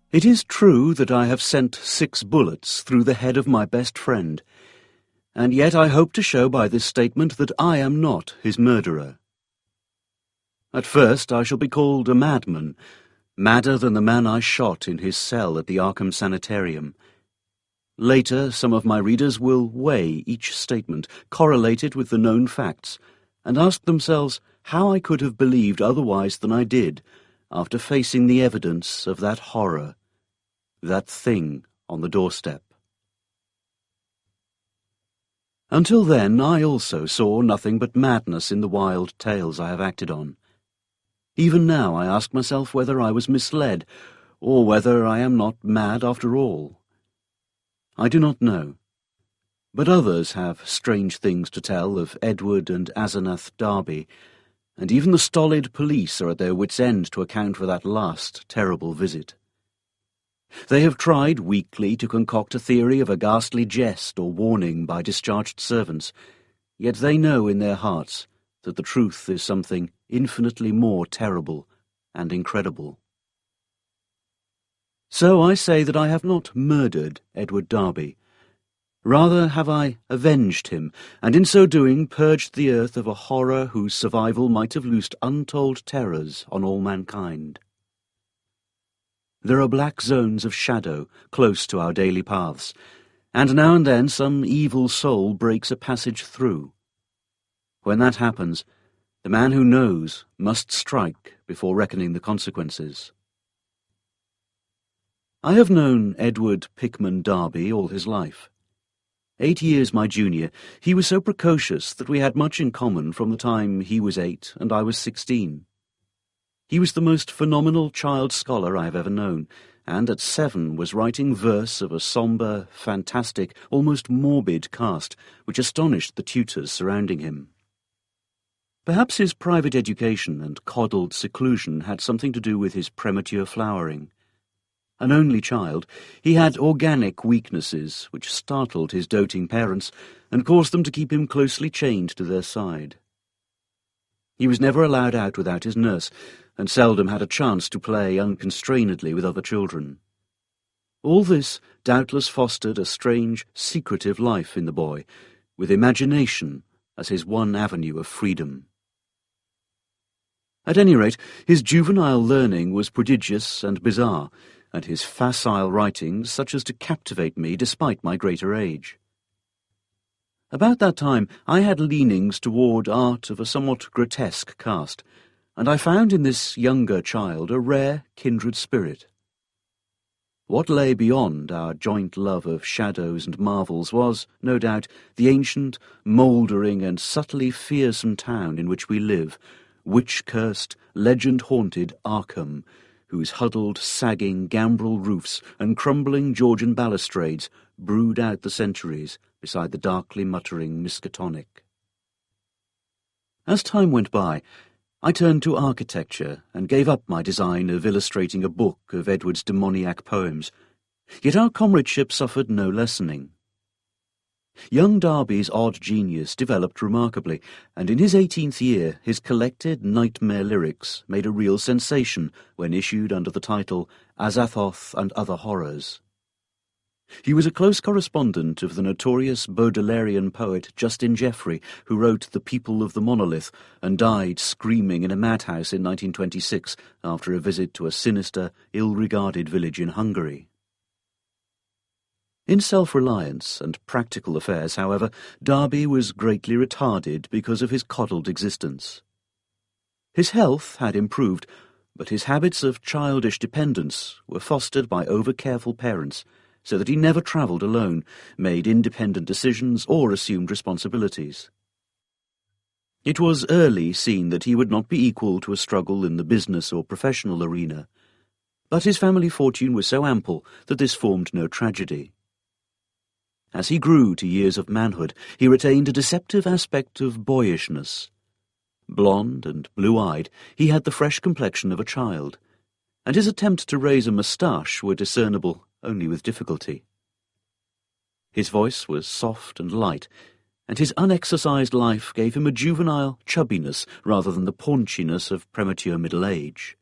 It is true that I have sent 6 bullets through the head of my best friend, and yet I hope to show by this statement that I am not his murderer. At first I shall be called a madman, madder than the man I shot in his cell at the Arkham Sanitarium. Later, some of my readers will weigh each statement, correlate it with the known facts, and ask themselves how I could have believed otherwise than I did, after facing the evidence of that horror, that thing on the doorstep. Until then, I also saw nothing but madness in the wild tales I have acted on. Even now I ask myself whether I was misled, or whether I am not mad after all. I do not know, but others have strange things to tell of Edward and Asenath Darby, and even the stolid police are at their wits' end to account for that last terrible visit. They have tried weakly to concoct a theory of a ghastly jest or warning by discharged servants, yet they know in their hearts that the truth is something infinitely more terrible and incredible. So I say that I have not murdered Edward Darby. Rather have I avenged him, and in so doing purged the earth of a horror whose survival might have loosed untold terrors on all mankind. There are black zones of shadow close to our daily paths, and now and then some evil soul breaks a passage through. When that happens, the man who knows must strike before reckoning the consequences. I have known Edward Pickman Darby all his life. 8 years my junior, he was so precocious that we had much in common from the time he was 8 and I was 16. He was the most phenomenal child scholar I have ever known, and at 7 was writing verse of a sombre, fantastic, almost morbid cast, which astonished the tutors surrounding him. Perhaps his private education and coddled seclusion had something to do with his premature flowering. An only child, he had organic weaknesses which startled his doting parents and caused them to keep him closely chained to their side. He was never allowed out without his nurse, and seldom had a chance to play unconstrainedly with other children. All this doubtless fostered a strange, secretive life in the boy, with imagination as his one avenue of freedom. At any rate, his juvenile learning was prodigious and bizarre, and his facile writings such as to captivate me despite my greater age. About that time I had leanings toward art of a somewhat grotesque cast, and I found in this younger child a rare kindred spirit. What lay beyond our joint love of shadows and marvels was, no doubt, the ancient, mouldering and subtly fearsome town in which we live, witch-cursed, legend-haunted Arkham, whose huddled, sagging, gambrel roofs and crumbling Georgian balustrades brood out the centuries beside the darkly muttering Miskatonic. As time went by, I turned to architecture and gave up my design of illustrating a book of Edward's demoniac poems, yet our comradeship suffered no lessening. Young Darby's odd genius developed remarkably, and in his 18th year his collected nightmare lyrics made a real sensation when issued under the title Azathoth and Other Horrors. He was a close correspondent of the notorious Baudelarian poet Justin Jeffrey, who wrote The People of the Monolith and died screaming in a madhouse in 1926 after a visit to a sinister, ill-regarded village in Hungary. In self-reliance and practical affairs, however, Darby was greatly retarded because of his coddled existence. His health had improved, but his habits of childish dependence were fostered by over-careful parents, so that he never travelled alone, made independent decisions, or assumed responsibilities. It was early seen that he would not be equal to a struggle in the business or professional arena, but his family fortune was so ample that this formed no tragedy. As he grew to years of manhood, he retained a deceptive aspect of boyishness. Blond and blue-eyed, he had the fresh complexion of a child, and his attempts to raise a moustache were discernible only with difficulty. His voice was soft and light, and his unexercised life gave him a juvenile chubbiness rather than the paunchiness of premature middle age.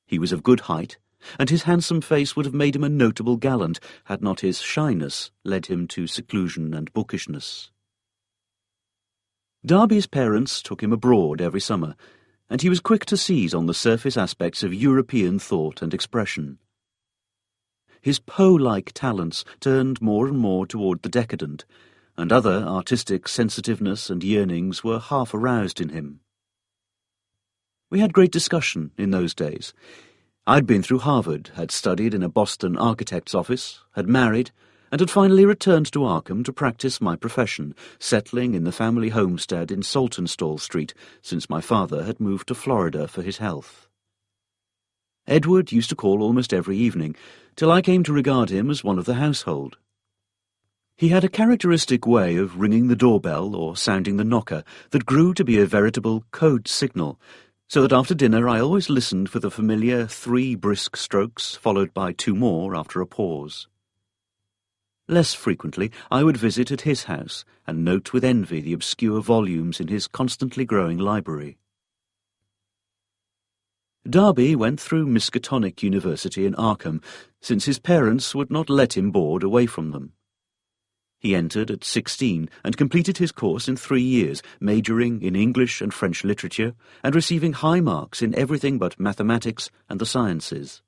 He was of good height, and his handsome face would have made him a notable gallant had not his shyness led him to seclusion and bookishness. Darby's parents took him abroad every summer, and he was quick to seize on the surface aspects of European thought and expression. His Poe-like talents turned more and more toward the decadent, and other artistic sensitiveness and yearnings were half aroused in him. We had great discussion in those days. I'd been through Harvard, had studied in a Boston architect's office, had married, and had finally returned to Arkham to practice my profession, settling in the family homestead in Saltonstall Street since my father had moved to Florida for his health. Edward used to call almost every evening, till I came to regard him as one of the household. He had a characteristic way of ringing the doorbell or sounding the knocker that grew to be a veritable code signal, so that after dinner I always listened for the familiar 3 brisk strokes, followed by 2 more after a pause. Less frequently I would visit at his house and note with envy the obscure volumes in his constantly growing library. Darby went through Miskatonic University in Arkham, since his parents would not let him board away from them. He entered at 16 and completed his course in 3 years, majoring in English and French literature and receiving high marks in everything but mathematics and the sciences.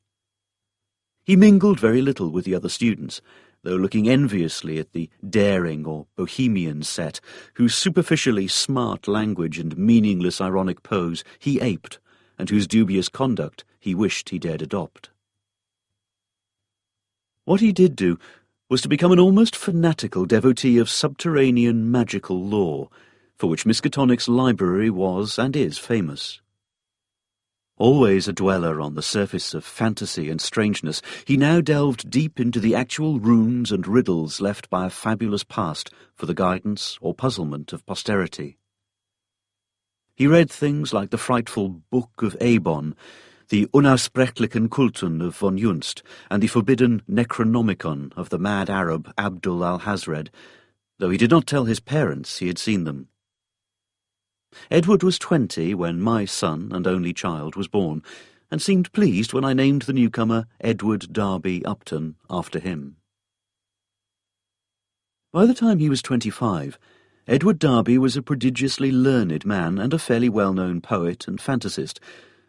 He mingled very little with the other students, though looking enviously at the daring or bohemian set, whose superficially smart language and meaningless ironic pose he aped, and whose dubious conduct he wished he dared adopt. What he did do was to become an almost fanatical devotee of subterranean magical lore, for which Miskatonic's library was and is famous. Always a dweller on the surface of fantasy and strangeness, he now delved deep into the actual runes and riddles left by a fabulous past for the guidance or puzzlement of posterity. He read things like the frightful Book of Abon, the Unaussprechlichen Kulten of von Junst, and the forbidden Necronomicon of the mad Arab Abdul al-Hazred, though he did not tell his parents he had seen them. Edward was 20 when my son and only child was born, and seemed pleased when I named the newcomer Edward Darby Upton after him. By the time he was 25, Edward Darby was a prodigiously learned man and a fairly well-known poet and fantasist,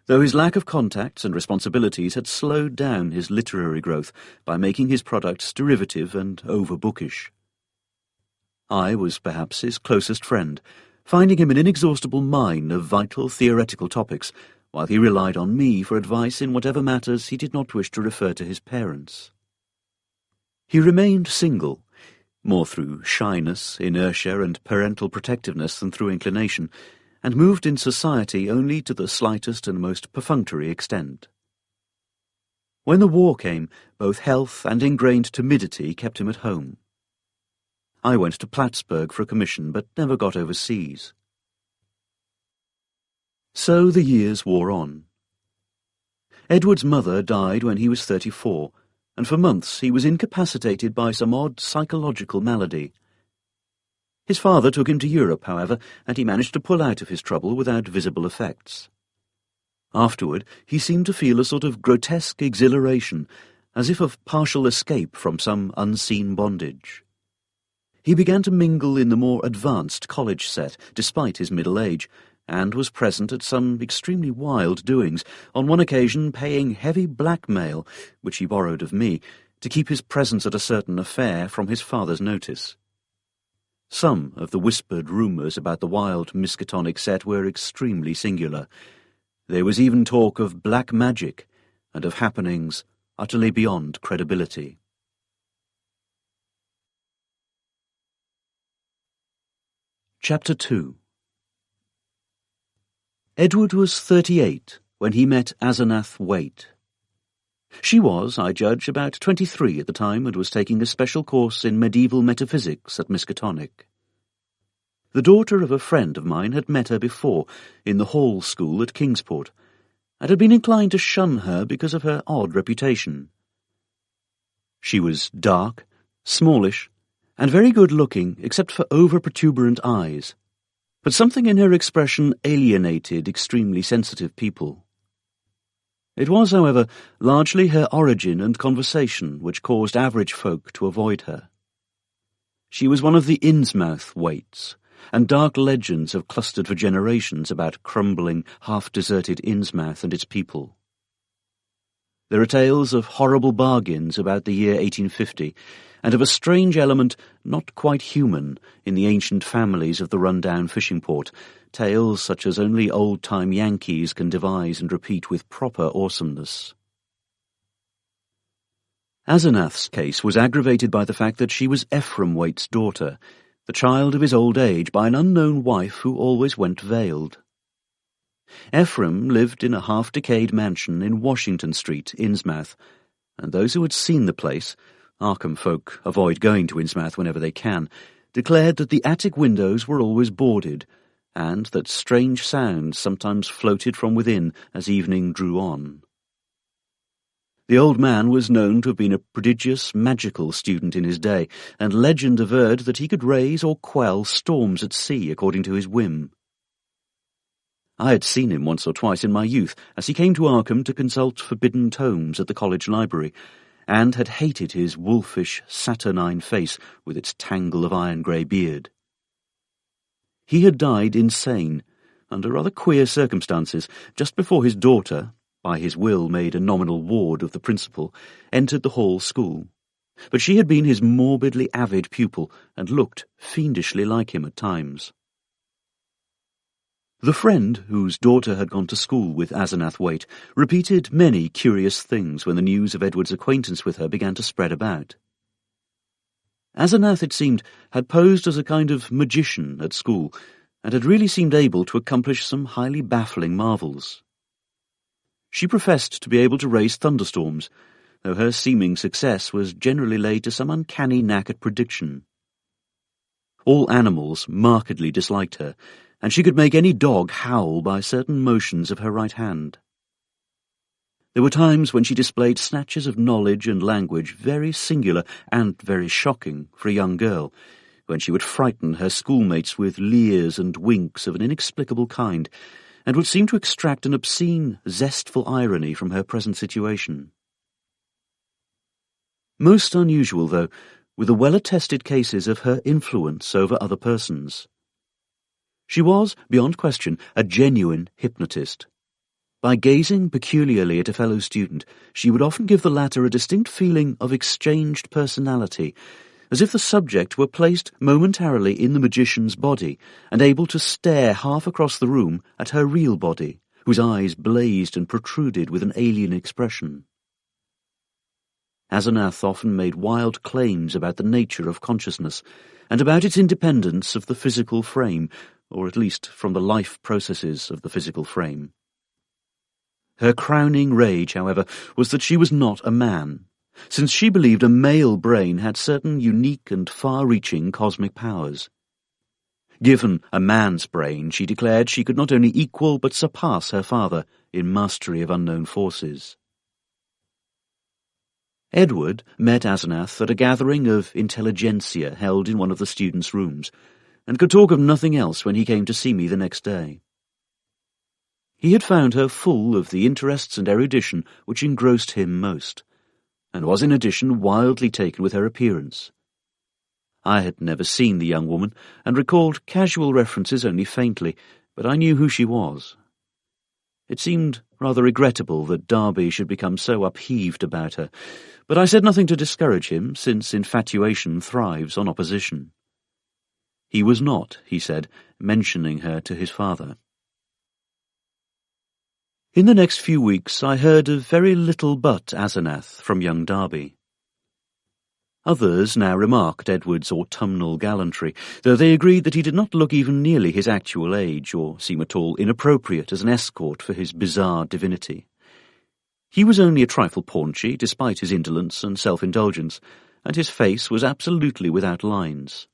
though his lack of contacts and responsibilities had slowed down his literary growth by making his products derivative and over-bookish. I was perhaps his closest friend, finding him an inexhaustible mine of vital theoretical topics, while he relied on me for advice in whatever matters he did not wish to refer to his parents. He remained single, more through shyness, inertia, and parental protectiveness than through inclination, and moved in society only to the slightest and most perfunctory extent. When the war came, both health and ingrained timidity kept him at home. I went to Plattsburgh for a commission, but never got overseas. So the years wore on. Edward's mother died when he was 34, and for months he was incapacitated by some odd psychological malady. His father took him to Europe, however, and he managed to pull out of his trouble without visible effects. Afterward, he seemed to feel a sort of grotesque exhilaration, as if of partial escape from some unseen bondage. He began to mingle in the more advanced college set, despite his middle age, and was present at some extremely wild doings, on one occasion paying heavy blackmail, which he borrowed of me, to keep his presence at a certain affair from his father's notice. Some of the whispered rumours about the wild Miskatonic set were extremely singular. There was even talk of black magic, and of happenings utterly beyond credibility. Chapter 2. Edward was 38 when he met Asenath Waite. She was, I judge, about 23 at the time and was taking a special course in medieval metaphysics at Miskatonic. The daughter of a friend of mine had met her before in the Hall School at Kingsport, and had been inclined to shun her because of her odd reputation. She was dark, smallish, and very good-looking except for over-protuberant eyes, but something in her expression alienated extremely sensitive people. It was, however, largely her origin and conversation which caused average folk to avoid her. She was one of the Innsmouth waits, and dark legends have clustered for generations about crumbling, half-deserted Innsmouth and its people. There are tales of horrible bargains about the year 1850, and of a strange element not quite human in the ancient families of the run-down fishing port, tales such as only old-time Yankees can devise and repeat with proper awesomeness. Asenath's case was aggravated by the fact that she was Ephraim Waite's daughter, the child of his old age by an unknown wife who always went veiled. Ephraim lived in a half-decayed mansion in Washington Street, Innsmouth, and those who had seen the place, Arkham folk avoid going to Innsmouth whenever they can, declared that the attic windows were always boarded, and that strange sounds sometimes floated from within as evening drew on. The old man was known to have been a prodigious magical student in his day, and legend averred that he could raise or quell storms at sea according to his whim. I had seen him once or twice in my youth as he came to Arkham to consult forbidden tomes at the college library, and had hated his wolfish, saturnine face with its tangle of iron-grey beard. He had died insane, under rather queer circumstances, just before his daughter, by his will made a nominal ward of the principal, entered the Hall School. But she had been his morbidly avid pupil, and looked fiendishly like him at times. The friend, whose daughter had gone to school with Asenath Waite, repeated many curious things when the news of Edward's acquaintance with her began to spread about. Asenath, it seemed, had posed as a kind of magician at school, and had really seemed able to accomplish some highly baffling marvels. She professed to be able to raise thunderstorms, though her seeming success was generally laid to some uncanny knack at prediction. All animals markedly disliked her, and she could make any dog howl by certain motions of her right hand. There were times when she displayed snatches of knowledge and language very singular and very shocking for a young girl, when she would frighten her schoolmates with leers and winks of an inexplicable kind, and would seem to extract an obscene, zestful irony from her present situation. Most unusual, though, were the well-attested cases of her influence over other persons. She was, beyond question, a genuine hypnotist. By gazing peculiarly at a fellow student, she would often give the latter a distinct feeling of exchanged personality, as if the subject were placed momentarily in the magician's body, and able to stare half across the room at her real body, whose eyes blazed and protruded with an alien expression. Asenath often made wild claims about the nature of consciousness, and about its independence of the physical frame, or at least from the life processes of the physical frame. Her crowning rage, however, was that she was not a man, since she believed a male brain had certain unique and far-reaching cosmic powers. Given a man's brain, she declared she could not only equal but surpass her father in mastery of unknown forces. Edward met Asenath at a gathering of intelligentsia held in one of the students' rooms, and could talk of nothing else when he came to see me the next day. He had found her full of the interests and erudition which engrossed him most, and was in addition wildly taken with her appearance. I had never seen the young woman, and recalled casual references only faintly, but I knew who she was. It seemed rather regrettable that Darby should become so upheaved about her, but I said nothing to discourage him, since infatuation thrives on opposition. He was not, he said, mentioning her to his father. In the next few weeks I heard of very little but Asenath from young Darby. Others now remarked Edward's autumnal gallantry, though they agreed that he did not look even nearly his actual age, or seem at all inappropriate as an escort for his bizarre divinity. He was only a trifle paunchy, despite his indolence and self-indulgence, and his face was absolutely without lines.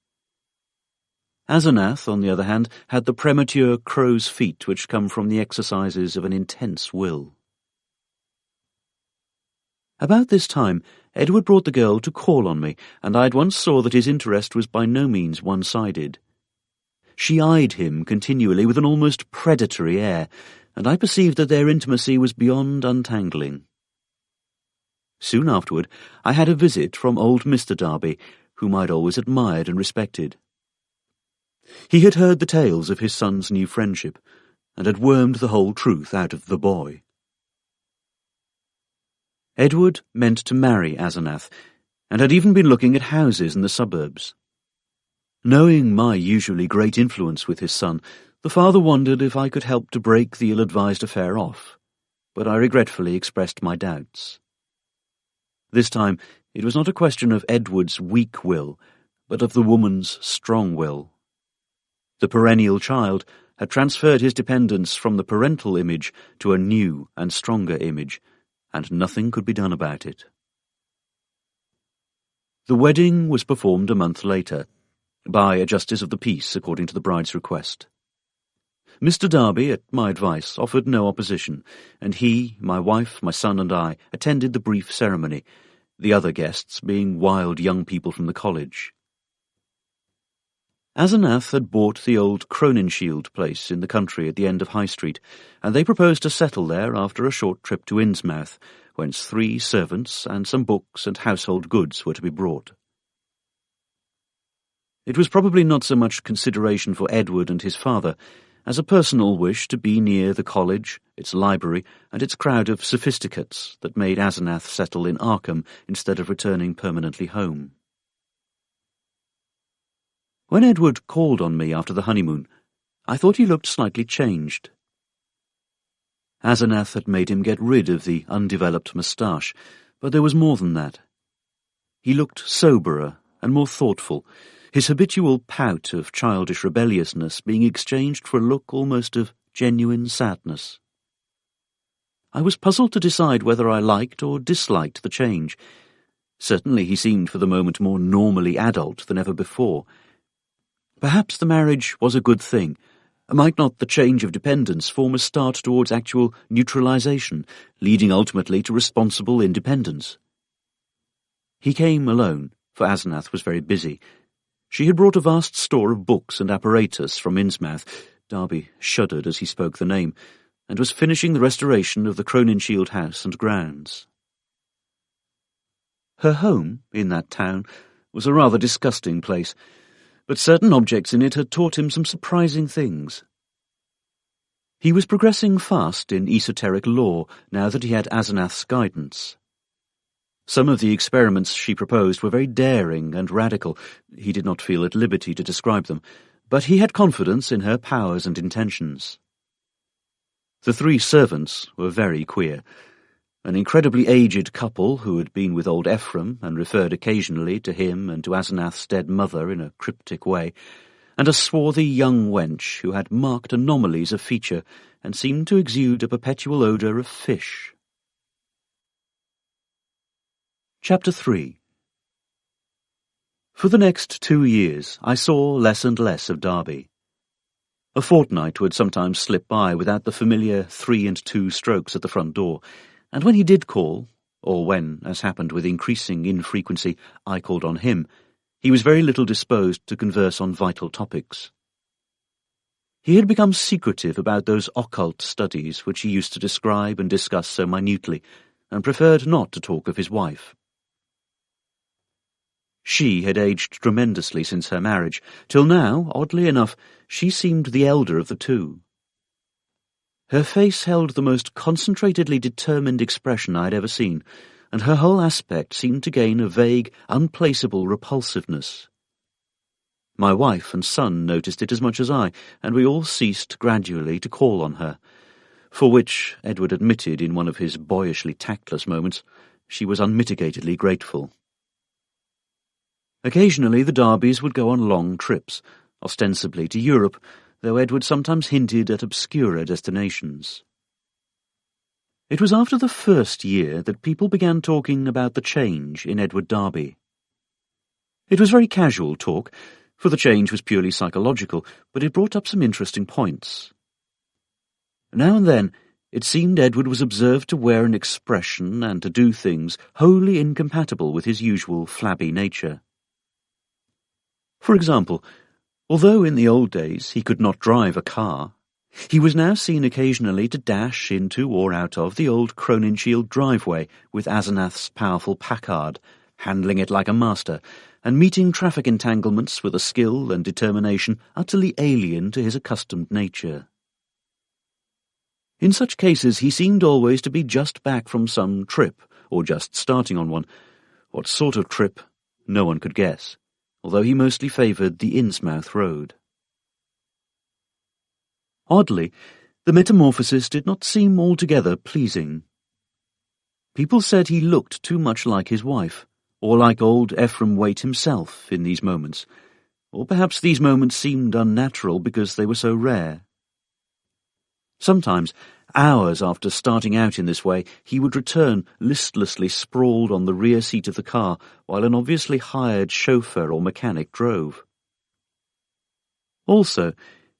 Asenath, on the other hand, had the premature crow's feet which come from the exercises of an intense will. About this time, Edward brought the girl to call on me, and I at once saw that his interest was by no means one-sided. She eyed him continually with an almost predatory air, and I perceived that their intimacy was beyond untangling. Soon afterward, I had a visit from old Mr. Darby, whom I'd always admired and respected. He had heard the tales of his son's new friendship, and had wormed the whole truth out of the boy. Edward meant to marry Asenath, and had even been looking at houses in the suburbs. Knowing my usually great influence with his son, the father wondered if I could help to break the ill-advised affair off, but I regretfully expressed my doubts. This time, it was not a question of Edward's weak will, but of the woman's strong will. The perennial child had transferred his dependence from the parental image to a new and stronger image, and nothing could be done about it. The wedding was performed a month later, by a justice of the peace according to the bride's request. Mr. Darby, at my advice, offered no opposition, and he, my wife, my son, and I attended the brief ceremony, the other guests being wild young people from the college. Asenath had bought the old Crowninshield place in the country at the end of High Street, and they proposed to settle there after a short trip to Innsmouth, whence 3 servants and some books and household goods were to be brought. It was probably not so much consideration for Edward and his father, as a personal wish to be near the college, its library, and its crowd of sophisticates that made Asenath settle in Arkham instead of returning permanently home. When Edward called on me after the honeymoon, I thought he looked slightly changed. Asenath had made him get rid of the undeveloped moustache, but there was more than that. He looked soberer and more thoughtful, his habitual pout of childish rebelliousness being exchanged for a look almost of genuine sadness. I was puzzled to decide whether I liked or disliked the change. Certainly he seemed for the moment more normally adult than ever before. Perhaps the marriage was a good thing. Might not the change of dependence form a start towards actual neutralization, leading ultimately to responsible independence? He came alone, for Asenath was very busy. She had brought a vast store of books and apparatus from Innsmouth. Darby shuddered as he spoke the name, and was finishing the restoration of the Crowninshield house and grounds. Her home, in that town, was a rather disgusting place, but certain objects in it had taught him some surprising things. He was progressing fast in esoteric lore now that he had Asenath's guidance. Some of the experiments she proposed were very daring and radical. He did not feel at liberty to describe them, but he had confidence in her powers and intentions. The 3 servants were very queer. An incredibly aged couple who had been with old Ephraim and referred occasionally to him and to Asenath's dead mother in a cryptic way, and a swarthy young wench who had marked anomalies of feature and seemed to exude a perpetual odour of fish. Chapter 3. For the next 2 years I saw less and less of Darby. A fortnight would sometimes slip by without the familiar 3 and 2 strokes at the front door, and when he did call, or when, as happened with increasing infrequency, I called on him, he was very little disposed to converse on vital topics. He had become secretive about those occult studies which he used to describe and discuss so minutely, and preferred not to talk of his wife. She had aged tremendously since her marriage, till now, oddly enough, she seemed the elder of the 2. Her face held the most concentratedly determined expression I had ever seen, and her whole aspect seemed to gain a vague, unplaceable repulsiveness. My wife and son noticed it as much as I, and we all ceased gradually to call on her, for which, Edward admitted in one of his boyishly tactless moments, she was unmitigatedly grateful. Occasionally the Darbys would go on long trips, ostensibly to Europe, though Edward sometimes hinted at obscurer destinations. It was after the first year that people began talking about the change in Edward Darby. It was very casual talk, for the change was purely psychological, but it brought up some interesting points. Now and then it seemed Edward was observed to wear an expression and to do things wholly incompatible with his usual flabby nature. For example, although in the old days he could not drive a car, He was now seen occasionally to dash into or out of the old Crowninshield driveway with Asenath's powerful Packard, handling it like a master, and meeting traffic entanglements with a skill and determination utterly alien to his accustomed nature. In such cases he seemed always to be just back from some trip, or just starting on one. What sort of trip, no one could guess, although he mostly favoured the Innsmouth road. Oddly, the metamorphosis did not seem altogether pleasing. People said he looked too much like his wife, or like old Ephraim Waite himself in these moments, or perhaps these moments seemed unnatural because they were so rare. Sometimes, hours after starting out in this way, he would return listlessly sprawled on the rear seat of the car while an obviously hired chauffeur or mechanic drove. Also,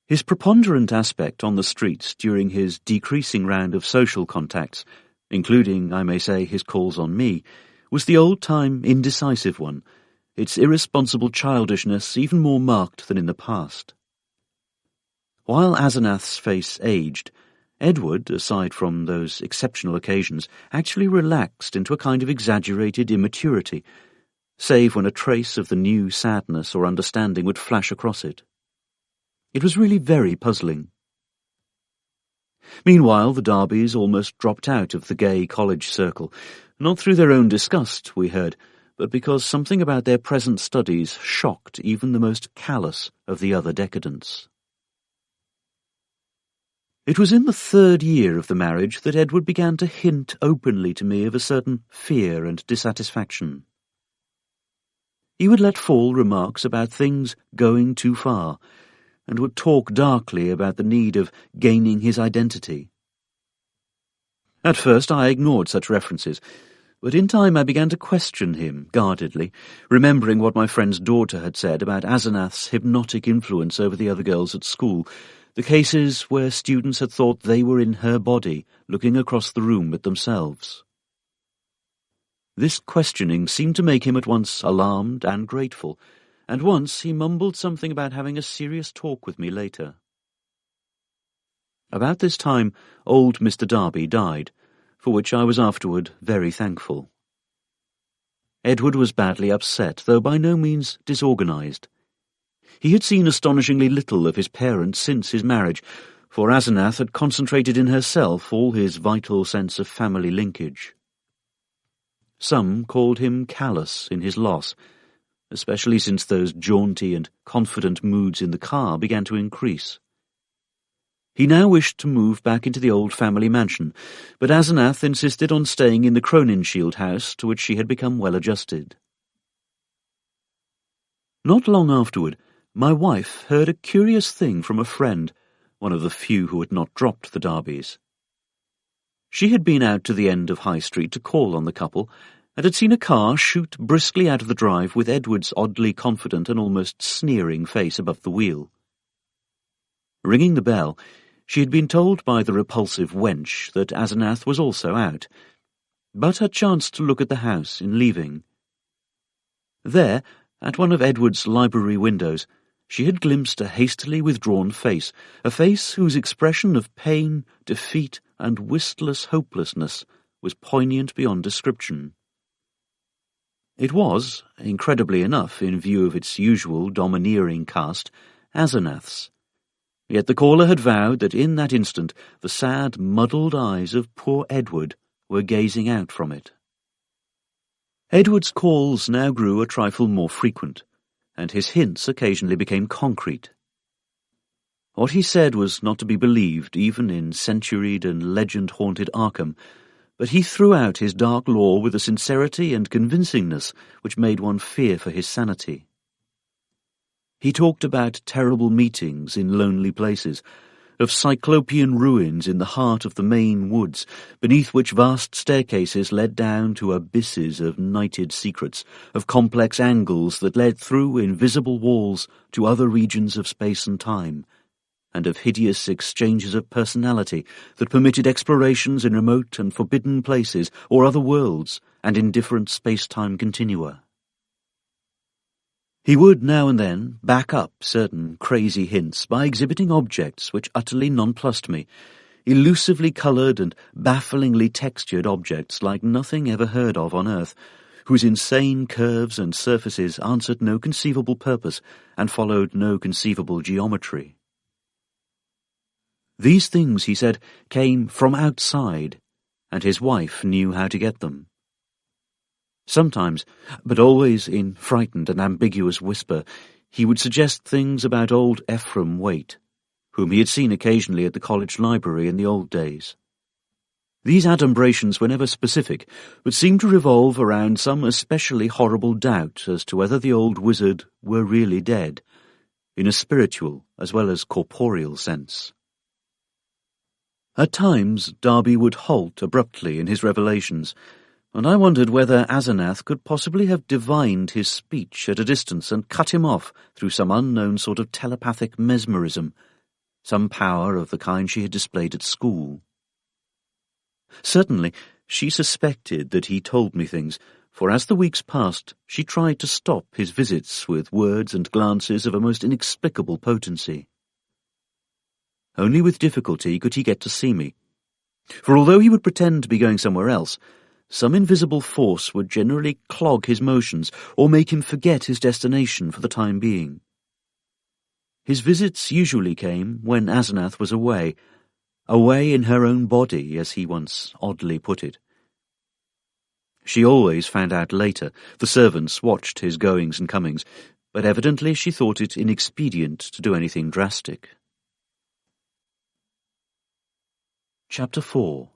his preponderant aspect on the streets during his decreasing round of social contacts, including, I may say, his calls on me, was the old-time indecisive one, its irresponsible childishness even more marked than in the past. While Asenath's face aged, Edward, aside from those exceptional occasions, actually relaxed into a kind of exaggerated immaturity, save when a trace of the new sadness or understanding would flash across it. It was really very puzzling. Meanwhile, the Darbys almost dropped out of the gay college circle, not through their own disgust, we heard, but because something about their present studies shocked even the most callous of the other decadents. It was in the 3rd year of the marriage that Edward began to hint openly to me of a certain fear and dissatisfaction. He would let fall remarks about things going too far, and would talk darkly about the need of gaining his identity. At first I ignored such references, but in time I began to question him guardedly, remembering what my friend's daughter had said about Asenath's hypnotic influence over the other girls at school, the cases where students had thought they were in her body, looking across the room at themselves. This questioning seemed to make him at once alarmed and grateful, and once he mumbled something about having a serious talk with me later. About this time, old Mr. Darby died, for which I was afterward very thankful. Edward was badly upset, though by no means disorganized. He had seen astonishingly little of his parents since his marriage, for Asenath had concentrated in herself all his vital sense of family linkage. Some called him callous in his loss, especially since those jaunty and confident moods in the car began to increase. He now wished to move back into the old family mansion, but Asenath insisted on staying in the Crowninshield house, to which she had become well adjusted. Not long afterward, my wife heard a curious thing from a friend, one of the few who had not dropped the Darbys. She had been out to the end of High Street to call on the couple, and had seen a car shoot briskly out of the drive with Edward's oddly confident and almost sneering face above the wheel. Ringing the bell, she had been told by the repulsive wench that Asenath was also out, but had chanced to look at the house in leaving. There, at one of Edward's library windows, she had glimpsed a hastily withdrawn face, a face whose expression of pain, defeat, and whistless hopelessness was poignant beyond description. It was, incredibly enough in view of its usual domineering cast, Asenath's. Yet the caller had vowed that in that instant the sad, muddled eyes of poor Edward were gazing out from it. Edward's calls now grew a trifle more frequent, and his hints occasionally became concrete. What he said was not to be believed even in centuried and legend-haunted Arkham, but he threw out his dark lore with a sincerity and convincingness which made one fear for his sanity. He talked about terrible meetings in lonely places, of cyclopean ruins in the heart of the Maine woods, beneath which vast staircases led down to abysses of nighted secrets, of complex angles that led through invisible walls to other regions of space and time, and of hideous exchanges of personality that permitted explorations in remote and forbidden places or other worlds and in different space-time continua. He would now and then back up certain crazy hints by exhibiting objects which utterly nonplussed me, elusively coloured and bafflingly textured objects like nothing ever heard of on Earth, whose insane curves and surfaces answered no conceivable purpose and followed no conceivable geometry. These things, he said, came from outside, and his wife knew how to get them. Sometimes, but always in frightened and ambiguous whisper, he would suggest things about old Ephraim Waite, whom he had seen occasionally at the college library in the old days. These adumbrations were never specific, but seemed to revolve around some especially horrible doubt as to whether the old wizard were really dead, in a spiritual as well as corporeal sense. At times Darby would halt abruptly in his revelations, and I wondered whether Asenath could possibly have divined his speech at a distance and cut him off through some unknown sort of telepathic mesmerism, some power of the kind she had displayed at school. Certainly, she suspected that he told me things, for as the weeks passed, she tried to stop his visits with words and glances of a most inexplicable potency. Only with difficulty could he get to see me, for although he would pretend to be going somewhere else, some invisible force would generally clog his motions or make him forget his destination for the time being. His visits usually came when Asenath was away in her own body, as he once oddly put it. She always found out later. The servants watched his goings and comings, but evidently she thought it inexpedient to do anything drastic. Chapter 4.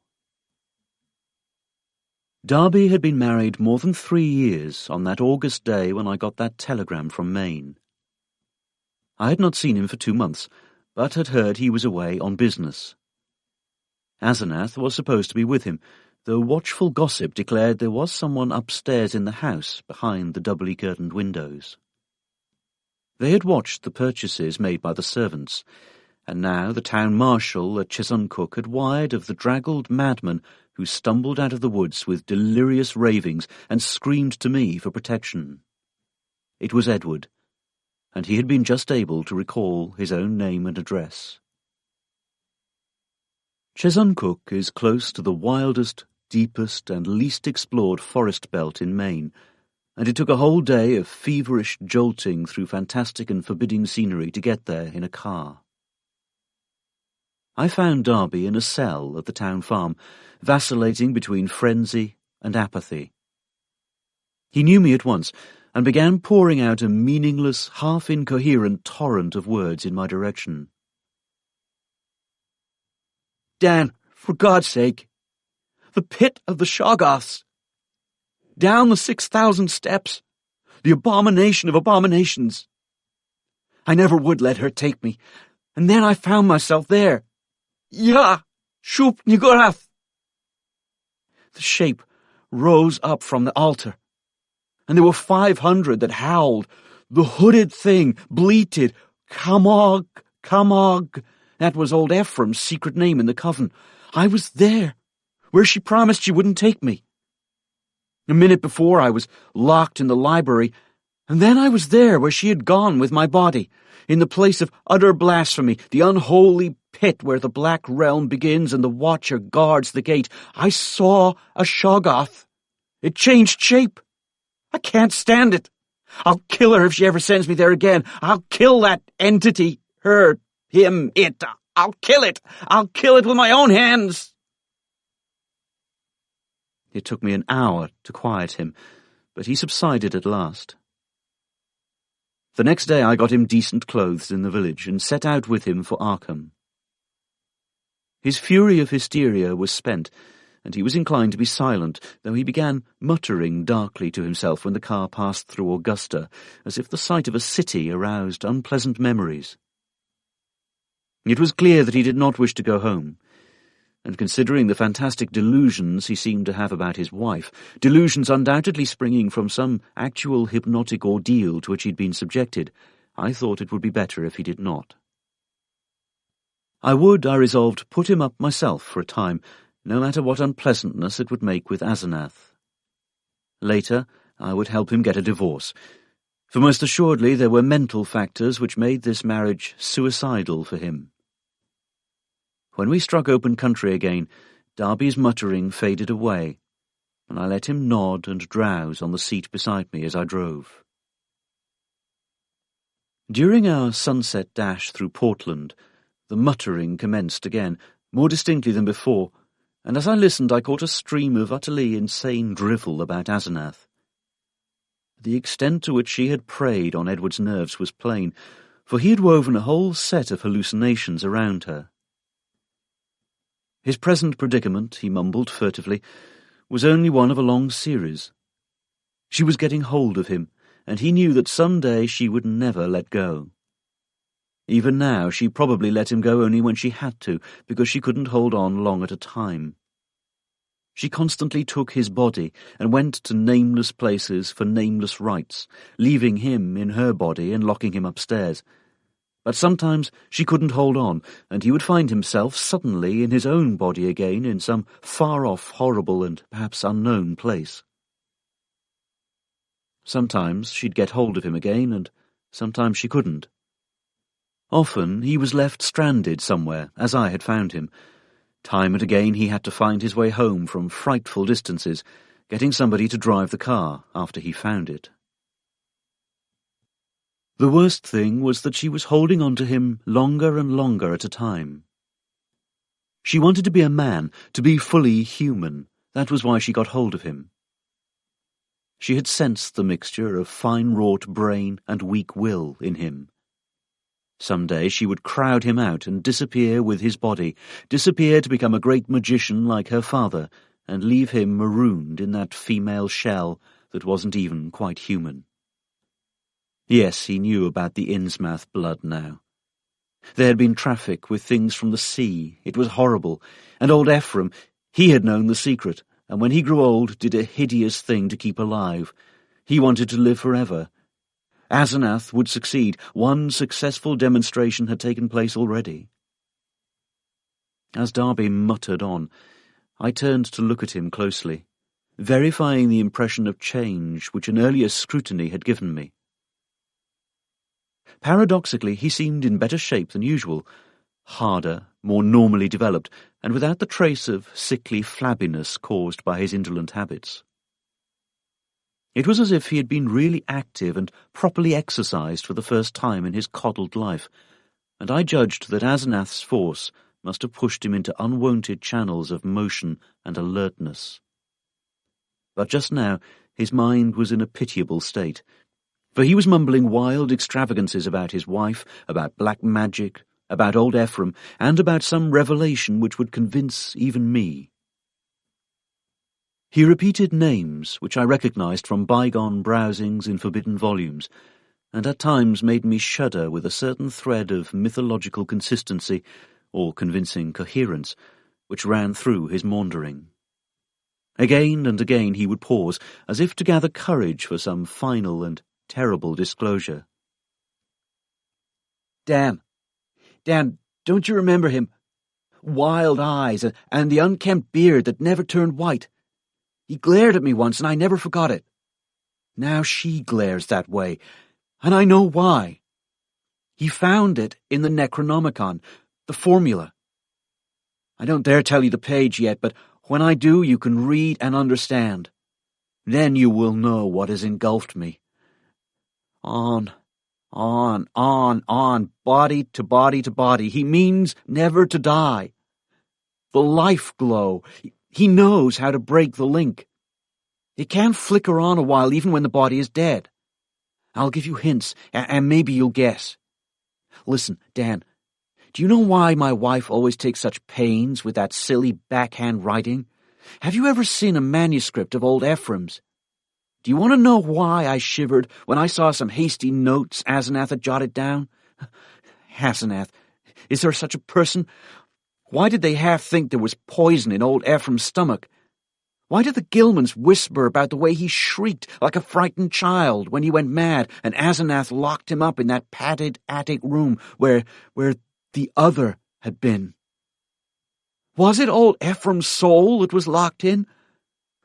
Darby had been married more than 3 years on that August day when I got that telegram from Maine. I had not seen him for 2 months, but had heard he was away on business. Asenath was supposed to be with him, though watchful gossip declared there was someone upstairs in the house behind the doubly curtained windows. They had watched the purchases made by the servants, and now the town marshal at Chesuncook had wired of the draggled madman who stumbled out of the woods with delirious ravings and screamed to me for protection. It was Edward, and he had been just able to recall his own name and address. Chesuncook is close to the wildest, deepest, and least explored forest belt in Maine, and it took a whole day of feverish jolting through fantastic and forbidding scenery to get there in a car. I found Darby in a cell at the town farm, vacillating between frenzy and apathy. He knew me at once, and began pouring out a meaningless, half-incoherent torrent of words in my direction. "Dan, for God's sake! The pit of the Shoggoths! Down the 6,000 steps! The abomination of abominations! I never would let her take me, and then I found myself there. Ya! Shup Nigorath!" The shape rose up from the altar, and there were 500 that howled. The hooded thing bleated, "Kamog, Kamog." That was old Ephraim's secret name in the coven. I was there, where she promised she wouldn't take me. A minute before I was locked in the library, and then I was there where she had gone with my body, in the place of utter blasphemy, the unholy pit where the black realm begins and the watcher guards the gate. I saw a Shoggoth. It changed shape. I can't stand it. I'll kill her if she ever sends me there again. I'll kill that entity, her, him, it. I'll kill it. I'll kill it with my own hands. It took me an hour to quiet him, but he subsided at last. The next day I got him decent clothes in the village and set out with him for Arkham. His fury of hysteria was spent, and he was inclined to be silent, though he began muttering darkly to himself when the car passed through Augusta, as if the sight of a city aroused unpleasant memories. It was clear that he did not wish to go home, and considering the fantastic delusions he seemed to have about his wife, delusions undoubtedly springing from some actual hypnotic ordeal to which he'd been subjected, I thought it would be better if he did not. I resolved, put him up myself for a time, no matter what unpleasantness it would make with Asenath. Later, I would help him get a divorce. For most assuredly there were mental factors which made this marriage suicidal for him. When we struck open country again, Darby's muttering faded away, and I let him nod and drowse on the seat beside me as I drove. During our sunset dash through Portland, the muttering commenced again, more distinctly than before, and as I listened I caught a stream of utterly insane drivel about Asenath. The extent to which she had preyed on Edward's nerves was plain, for he had woven a whole set of hallucinations around her. His present predicament, he mumbled furtively, was only one of a long series. She was getting hold of him, and he knew that some day she would never let go. Even now she probably let him go only when she had to, because she couldn't hold on long at a time. She constantly took his body and went to nameless places for nameless rites, leaving him in her body and locking him upstairs. But sometimes she couldn't hold on, and he would find himself suddenly in his own body again in some far-off, horrible and perhaps unknown place. Sometimes she'd get hold of him again, and sometimes she couldn't. Often he was left stranded somewhere, as I had found him. Time and again he had to find his way home from frightful distances, getting somebody to drive the car after he found it. The worst thing was that she was holding on to him longer and longer at a time. She wanted to be a man, to be fully human. That was why she got hold of him. She had sensed the mixture of fine-wrought brain and weak will in him. Some day she would crowd him out and disappear with his body, disappear to become a great magician like her father, and leave him marooned in that female shell that wasn't even quite human. Yes, he knew about the Innsmouth blood now. There had been traffic with things from the sea. It was horrible. And old Ephraim, he had known the secret, and when he grew old did a hideous thing to keep alive. He wanted to live forever. Asenath would succeed. One successful demonstration had taken place already. As Darby muttered on, I turned to look at him closely, verifying the impression of change which an earlier scrutiny had given me. Paradoxically, he seemed in better shape than usual, harder, more normally developed, and without the trace of sickly flabbiness caused by his indolent habits. It was as if he had been really active and properly exercised for the first time in his coddled life, and I judged that Asenath's force must have pushed him into unwonted channels of motion and alertness. But just now his mind was in a pitiable state, for he was mumbling wild extravagances about his wife, about black magic, about old Ephraim, and about some revelation which would convince even me. He repeated names which I recognized from bygone browsings in forbidden volumes, and at times made me shudder with a certain thread of mythological consistency, or convincing coherence, which ran through his maundering. Again and again he would pause, as if to gather courage for some final and terrible disclosure. Dan, don't you remember him? Wild eyes, and the unkempt beard that never turned white. He glared at me once, and I never forgot it. Now she glares that way, and I know why. He found it in the Necronomicon, the formula. I don't dare tell you the page yet, but when I do, you can read and understand. Then you will know what has engulfed me. On, body to body to body. He means never to die. The life glow. He knows how to break the link. It can't flicker on a while even when the body is dead. I'll give you hints, and maybe you'll guess. Listen, Dan, do you know why my wife always takes such pains with that silly backhand writing? Have you ever seen a manuscript of old Ephraim's? Do you want to know why I shivered when I saw some hasty notes Asenath had jotted down? Asenath, is there such a person? Why did they half think there was poison in old Ephraim's stomach? Why did the Gilmans whisper about the way he shrieked like a frightened child when he went mad and Asenath locked him up in that padded attic room where the other had been? Was it old Ephraim's soul that was locked in?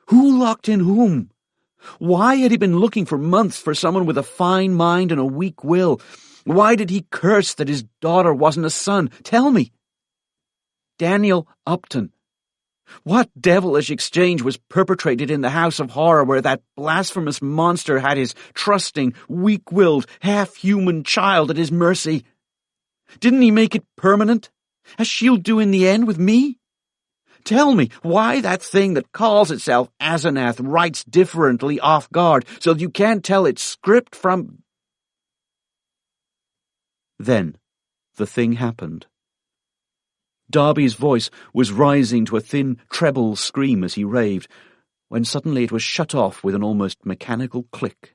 Who locked in whom? Why had he been looking for months for someone with a fine mind and a weak will? Why did he curse that his daughter wasn't a son? Tell me. Daniel Upton. What devilish exchange was perpetrated in the house of horror where that blasphemous monster had his trusting, weak-willed, half-human child at his mercy? Didn't he make it permanent, as she'll do in the end with me? Tell me why that thing that calls itself Asenath writes differently off guard, so that you can't tell its script from... Then the thing happened. Darby's voice was rising to a thin treble scream as he raved, when suddenly it was shut off with an almost mechanical click.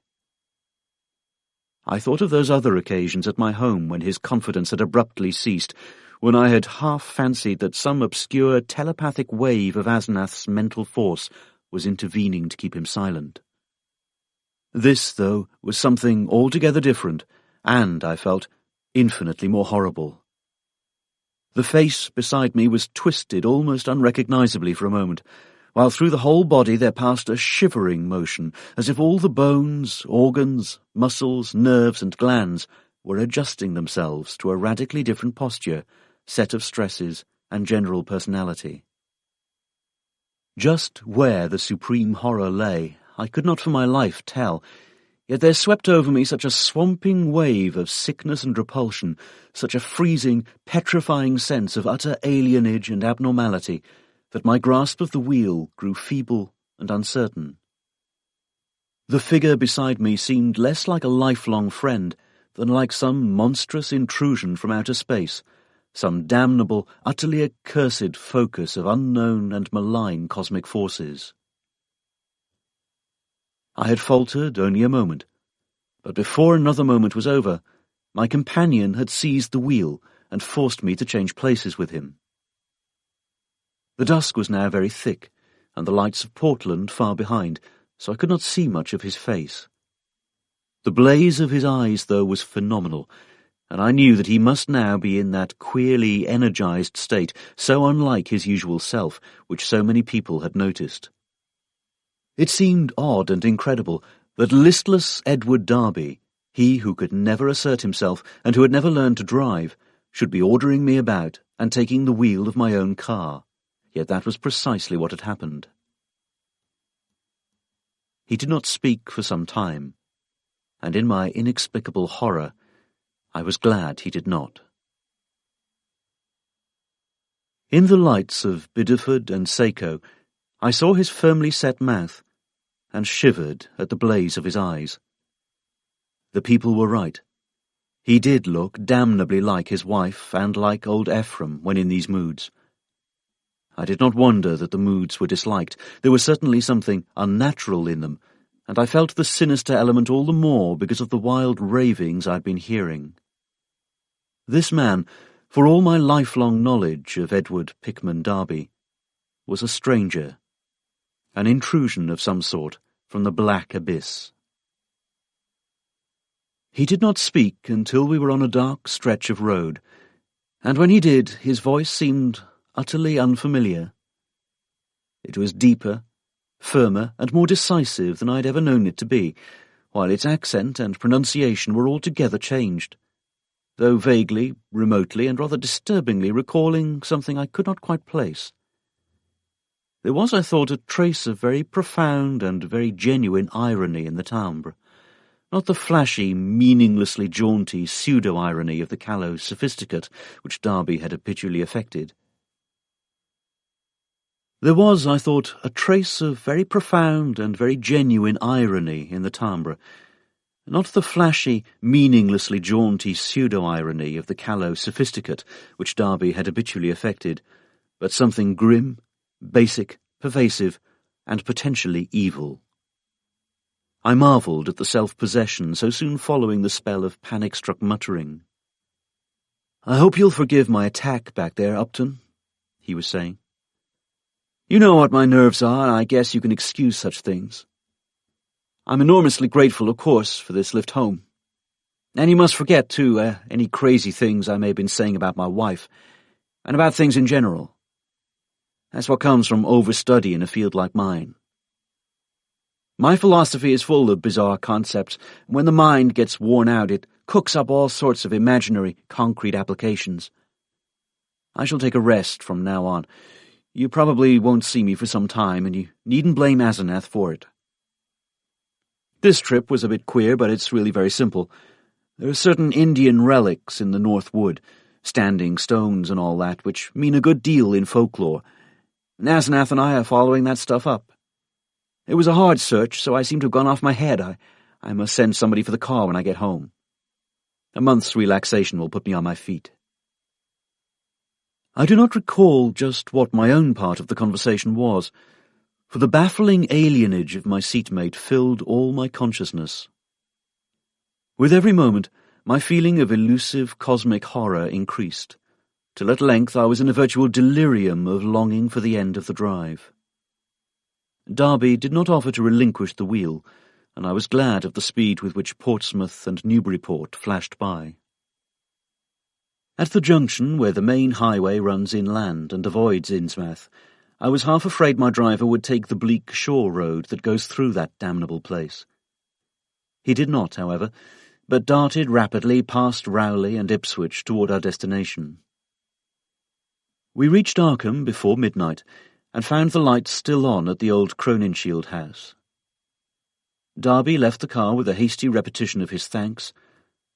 I thought of those other occasions at my home when his confidence had abruptly ceased, when I had half fancied that some obscure telepathic wave of Asenath's mental force was intervening to keep him silent. This, though, was something altogether different, and, I felt, infinitely more horrible. The face beside me was twisted almost unrecognizably for a moment, while through the whole body there passed a shivering motion, as if all the bones, organs, muscles, nerves, and glands were adjusting themselves to a radically different posture, set of stresses, and general personality. Just where the supreme horror lay, I could not for my life tell, yet there swept over me such a swamping wave of sickness and repulsion, such a freezing, petrifying sense of utter alienage and abnormality, that my grasp of the wheel grew feeble and uncertain. The figure beside me seemed less like a lifelong friend than like some monstrous intrusion from outer space, some damnable, utterly accursed focus of unknown and malign cosmic forces. I had faltered only a moment, but before another moment was over, my companion had seized the wheel and forced me to change places with him. The dusk was now very thick, and the lights of Portland far behind, so I could not see much of his face. The blaze of his eyes, though, was phenomenal, and I knew that he must now be in that queerly energized state, so unlike his usual self, which so many people had noticed. It seemed odd and incredible that listless Edward Darby, he who could never assert himself and who had never learned to drive, should be ordering me about and taking the wheel of my own car, yet that was precisely what had happened. He did not speak for some time, and in my inexplicable horror, I was glad he did not. In the lights of Bideford and Saco, I saw his firmly set mouth, and shivered at the blaze of his eyes. The people were right. He did look damnably like his wife and like old Ephraim when in these moods. I did not wonder that the moods were disliked. There was certainly something unnatural in them, and I felt the sinister element all the more because of the wild ravings I'd been hearing. This man, for all my lifelong knowledge of Edward Pickman Darby, was a stranger, an intrusion of some sort from the black abyss. He did not speak until we were on a dark stretch of road, and when he did, his voice seemed utterly unfamiliar. It was deeper, firmer, and more decisive than I had ever known it to be, while its accent and pronunciation were altogether changed, though vaguely, remotely, and rather disturbingly recalling something I could not quite place. There was, I thought, a trace of very profound and very genuine irony in the timbre, not the flashy, meaninglessly jaunty pseudo-irony of the callow sophisticate which Darby had habitually affected. There was, I thought, a trace of very profound and very genuine irony in the timbre, not the flashy, meaninglessly jaunty pseudo-irony of the callow sophisticate which Darby had habitually affected, but something grim, basic, pervasive, and potentially evil. I marvelled at the self-possession so soon following the spell of panic-struck muttering. "I hope you'll forgive my attack back there, Upton," he was saying. "You know what my nerves are, and I guess you can excuse such things. I'm enormously grateful, of course, for this lift home. And you must forget, too, any crazy things I may have been saying about my wife, and about things in general. That's what comes from overstudy in a field like mine." My philosophy is full of bizarre concepts. When the mind gets worn out, it cooks up all sorts of imaginary, concrete applications. I shall take a rest from now on. You probably won't see me for some time, and you needn't blame Asenath for it. This trip was a bit queer, but it's really very simple. There are certain Indian relics in the North Wood, standing stones and all that, which mean a good deal in folklore. Asenath and I are following that stuff up. It was a hard search, so I seem to have gone off my head. I must send somebody for the car when I get home. A month's relaxation will put me on my feet. I do not recall just what my own part of the conversation was, for the baffling alienage of my seatmate filled all my consciousness. With every moment, my feeling of elusive cosmic horror increased, till at length I was in a virtual delirium of longing for the end of the drive. Darby did not offer to relinquish the wheel, and I was glad of the speed with which Portsmouth and Newburyport flashed by. At the junction where the main highway runs inland and avoids Innsmouth, I was half afraid my driver would take the bleak shore road that goes through that damnable place. He did not, however, but darted rapidly past Rowley and Ipswich toward our destination. We reached Arkham before midnight, and found the lights still on at the old Crowninshield house. Darby left the car with a hasty repetition of his thanks,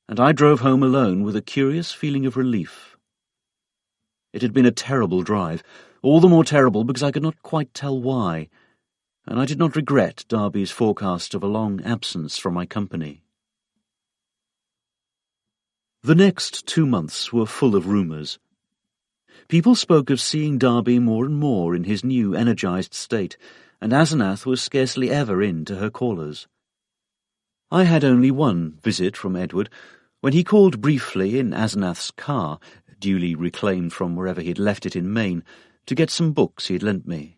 and I drove home alone with a curious feeling of relief. It had been a terrible drive, all the more terrible because I could not quite tell why, and I did not regret Darby's forecast of a long absence from my company. The next 2 months were full of rumours. People spoke of seeing Darby more and more in his new energised state, and Asenath was scarcely ever in to her callers. I had only one visit from Edward, when he called briefly in Asenath's car, duly reclaimed from wherever he had left it in Maine, to get some books he had lent me.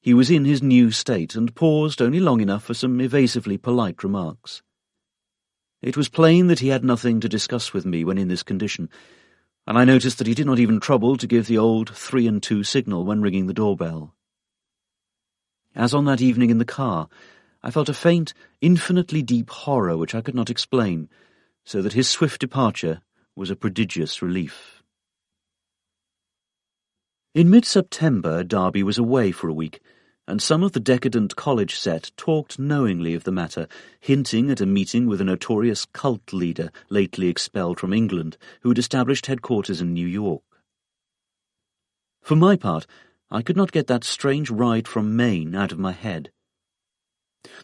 He was in his new state, and paused only long enough for some evasively polite remarks. It was plain that he had nothing to discuss with me when in this condition, and I noticed that he did not even trouble to give the old 3 and 2 signal when ringing the doorbell. As on that evening in the car, I felt a faint, infinitely deep horror which I could not explain, so that his swift departure was a prodigious relief. In mid-September, Darby was away for a week, and some of the decadent college set talked knowingly of the matter, hinting at a meeting with a notorious cult leader lately expelled from England, who had established headquarters in New York. For my part, I could not get that strange ride from Maine out of my head.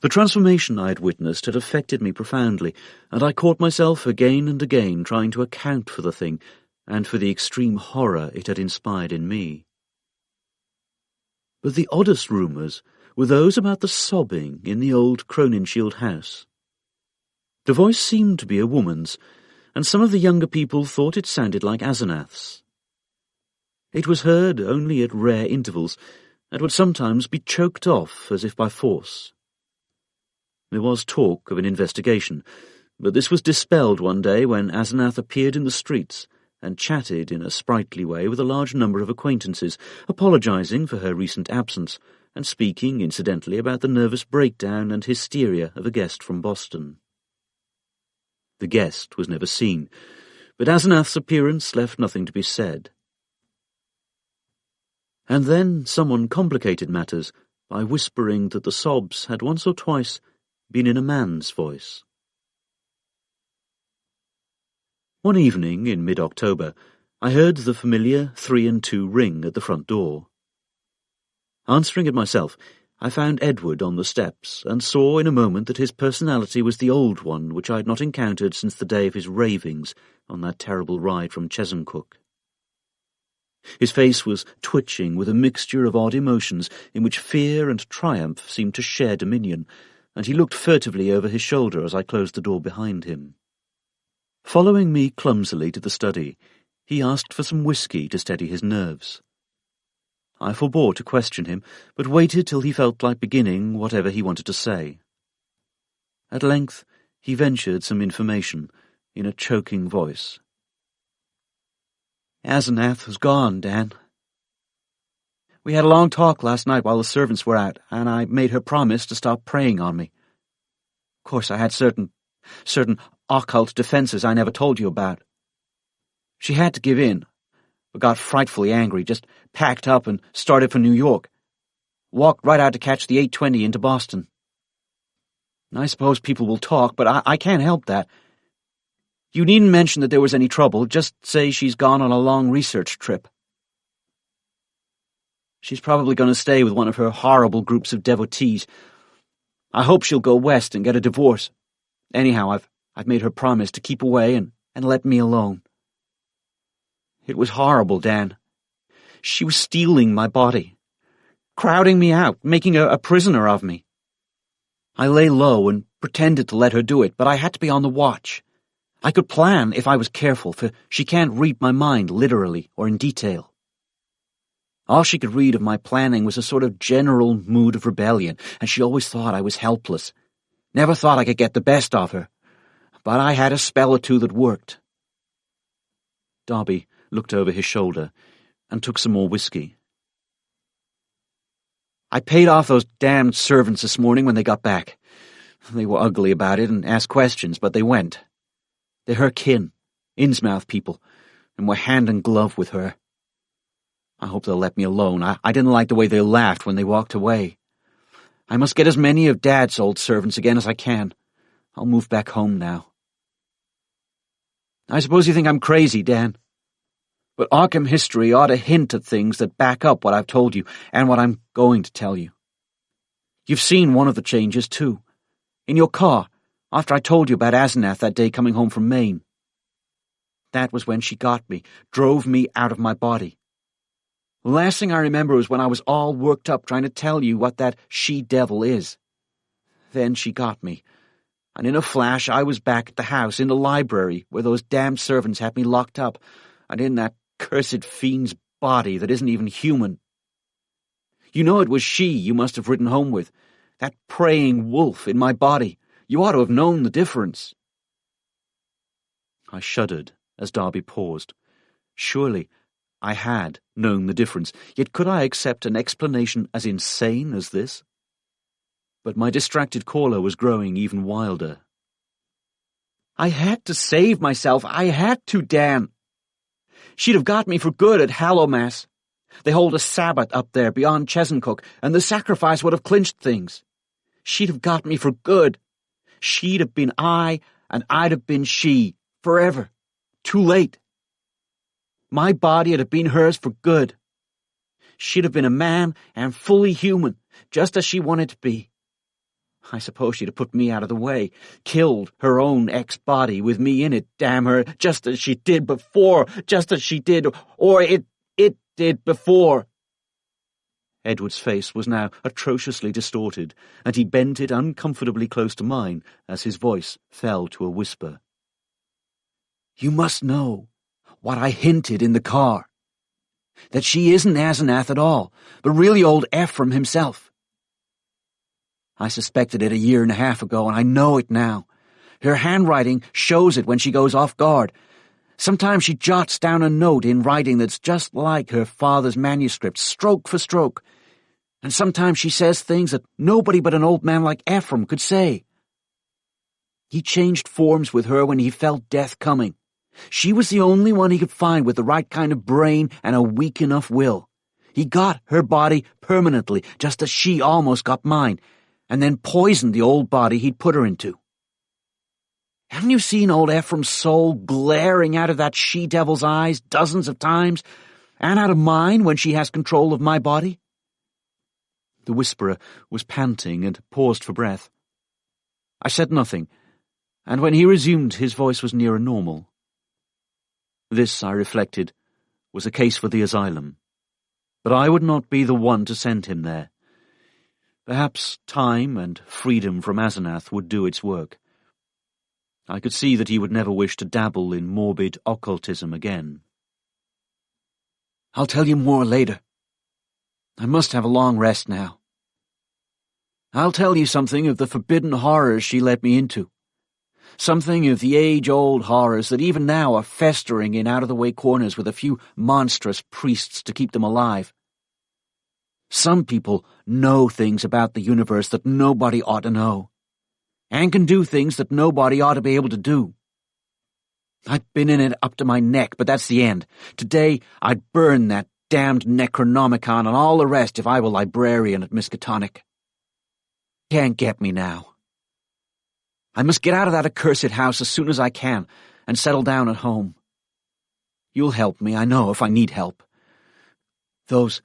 The transformation I had witnessed had affected me profoundly, and I caught myself again and again trying to account for the thing, and for the extreme horror it had inspired in me. But the oddest rumours were those about the sobbing in the old Crowninshield house. The voice seemed to be a woman's, and some of the younger people thought it sounded like Asenath's. It was heard only at rare intervals, and would sometimes be choked off as if by force. There was talk of an investigation, but this was dispelled one day when Asenath appeared in the streets and chatted in a sprightly way with a large number of acquaintances, apologising for her recent absence, and speaking incidentally about the nervous breakdown and hysteria of a guest from Boston. The guest was never seen, but Asenath's appearance left nothing to be said. And then someone complicated matters by whispering that the sobs had once or twice been in a man's voice. One evening in mid-October, I heard the familiar 3 and 2 ring at the front door. Answering it myself, I found Edward on the steps, and saw in a moment that his personality was the old one which I had not encountered since the day of his ravings on that terrible ride from Chesuncook. His face was twitching with a mixture of odd emotions in which fear and triumph seemed to share dominion, and he looked furtively over his shoulder as I closed the door behind him. Following me clumsily to the study, he asked for some whisky to steady his nerves. I forbore to question him, but waited till he felt like beginning whatever he wanted to say. At length he ventured some information in a choking voice. "Asenath has gone, Dan." We had a long talk last night while the servants were out, and I made her promise to stop preying on me. Of course, I had certain occult defenses I never told you about. She had to give in, but got frightfully angry, just packed up and started for New York. Walked right out to catch the 8:20 into Boston. I suppose people will talk, but I can't help that. You needn't mention that there was any trouble, just say she's gone on a long research trip. She's probably going to stay with one of her horrible groups of devotees. I hope she'll go west and get a divorce. Anyhow, I've made her promise to keep away and let me alone. It was horrible, Dan. She was stealing my body, crowding me out, making a prisoner of me. I lay low and pretended to let her do it, but I had to be on the watch. I could plan if I was careful, for she can't read my mind literally or in detail. All she could read of my planning was a sort of general mood of rebellion, and she always thought I was helpless. Never thought I could get the best of her. But I had a spell or two that worked. Darby looked over his shoulder and took some more whiskey. I paid off those damned servants this morning when they got back. They were ugly about it and asked questions, but they went. They're her kin, Innsmouth people, and were hand and glove with her. I hope they'll let me alone. I didn't like the way they laughed when they walked away. I must get as many of Dad's old servants again as I can. I'll move back home now. I suppose you think I'm crazy, Dan. But Arkham history ought to hint at things that back up what I've told you and what I'm going to tell you. You've seen one of the changes, too. In your car, after I told you about Asenath that day coming home from Maine. That was when she got me, drove me out of my body. The last thing I remember was when I was all worked up trying to tell you what that she-devil is. Then she got me, and in a flash I was back at the house, in the library, where those damned servants had me locked up, and in that cursed fiend's body that isn't even human. You know it was she you must have ridden home with, that preying wolf in my body. You ought to have known the difference. I shuddered as Darby paused. Surely I had known the difference, yet could I accept an explanation as insane as this? But my distracted caller was growing even wilder. I had to save myself. I had to, Dan. She'd have got me for good at Hallowmass. They hold a Sabbath up there beyond Chesuncook, and the sacrifice would have clinched things. She'd have got me for good. She'd have been I, and I'd have been she, forever. Too late. My body would have been hers for good. She'd have been a man and fully human, just as she wanted to be. I suppose she'd have put me out of the way, killed her own ex-body with me in it, damn her, just as she did before, just as she did, or it did before. Edward's face was now atrociously distorted, and he bent it uncomfortably close to mine as his voice fell to a whisper. You must know what I hinted in the car. That she isn't Asenath at all, but really old Ephraim himself. I suspected it 1.5 years ago, and I know it now. Her handwriting shows it when she goes off guard. Sometimes she jots down a note in writing that's just like her father's manuscript, stroke for stroke. And sometimes she says things that nobody but an old man like Ephraim could say. He changed forms with her when he felt death coming. She was the only one he could find with the right kind of brain and a weak enough will. He got her body permanently, just as she almost got mine, and then poisoned the old body he'd put her into. Haven't you seen old Ephraim's soul glaring out of that she-devil's eyes dozens of times, and out of mine when she has control of my body? The whisperer was panting and paused for breath. I said nothing, and when he resumed his voice was nearer normal. This, I reflected, was a case for the asylum, but I would not be the one to send him there. Perhaps time and freedom from Asenath would do its work. I could see that he would never wish to dabble in morbid occultism again. I'll tell you more later. I must have a long rest now. I'll tell you something of the forbidden horrors she led me into. Something of the age-old horrors that even now are festering in out-of-the-way corners with a few monstrous priests to keep them alive. Some people know things about the universe that nobody ought to know, and can do things that nobody ought to be able to do. I've been in it up to my neck, but that's the end. Today I'd burn that damned Necronomicon and all the rest if I were librarian at Miskatonic. Can't get me now. I must get out of that accursed house as soon as I can and settle down at home. You'll help me, I know, if I need help. Those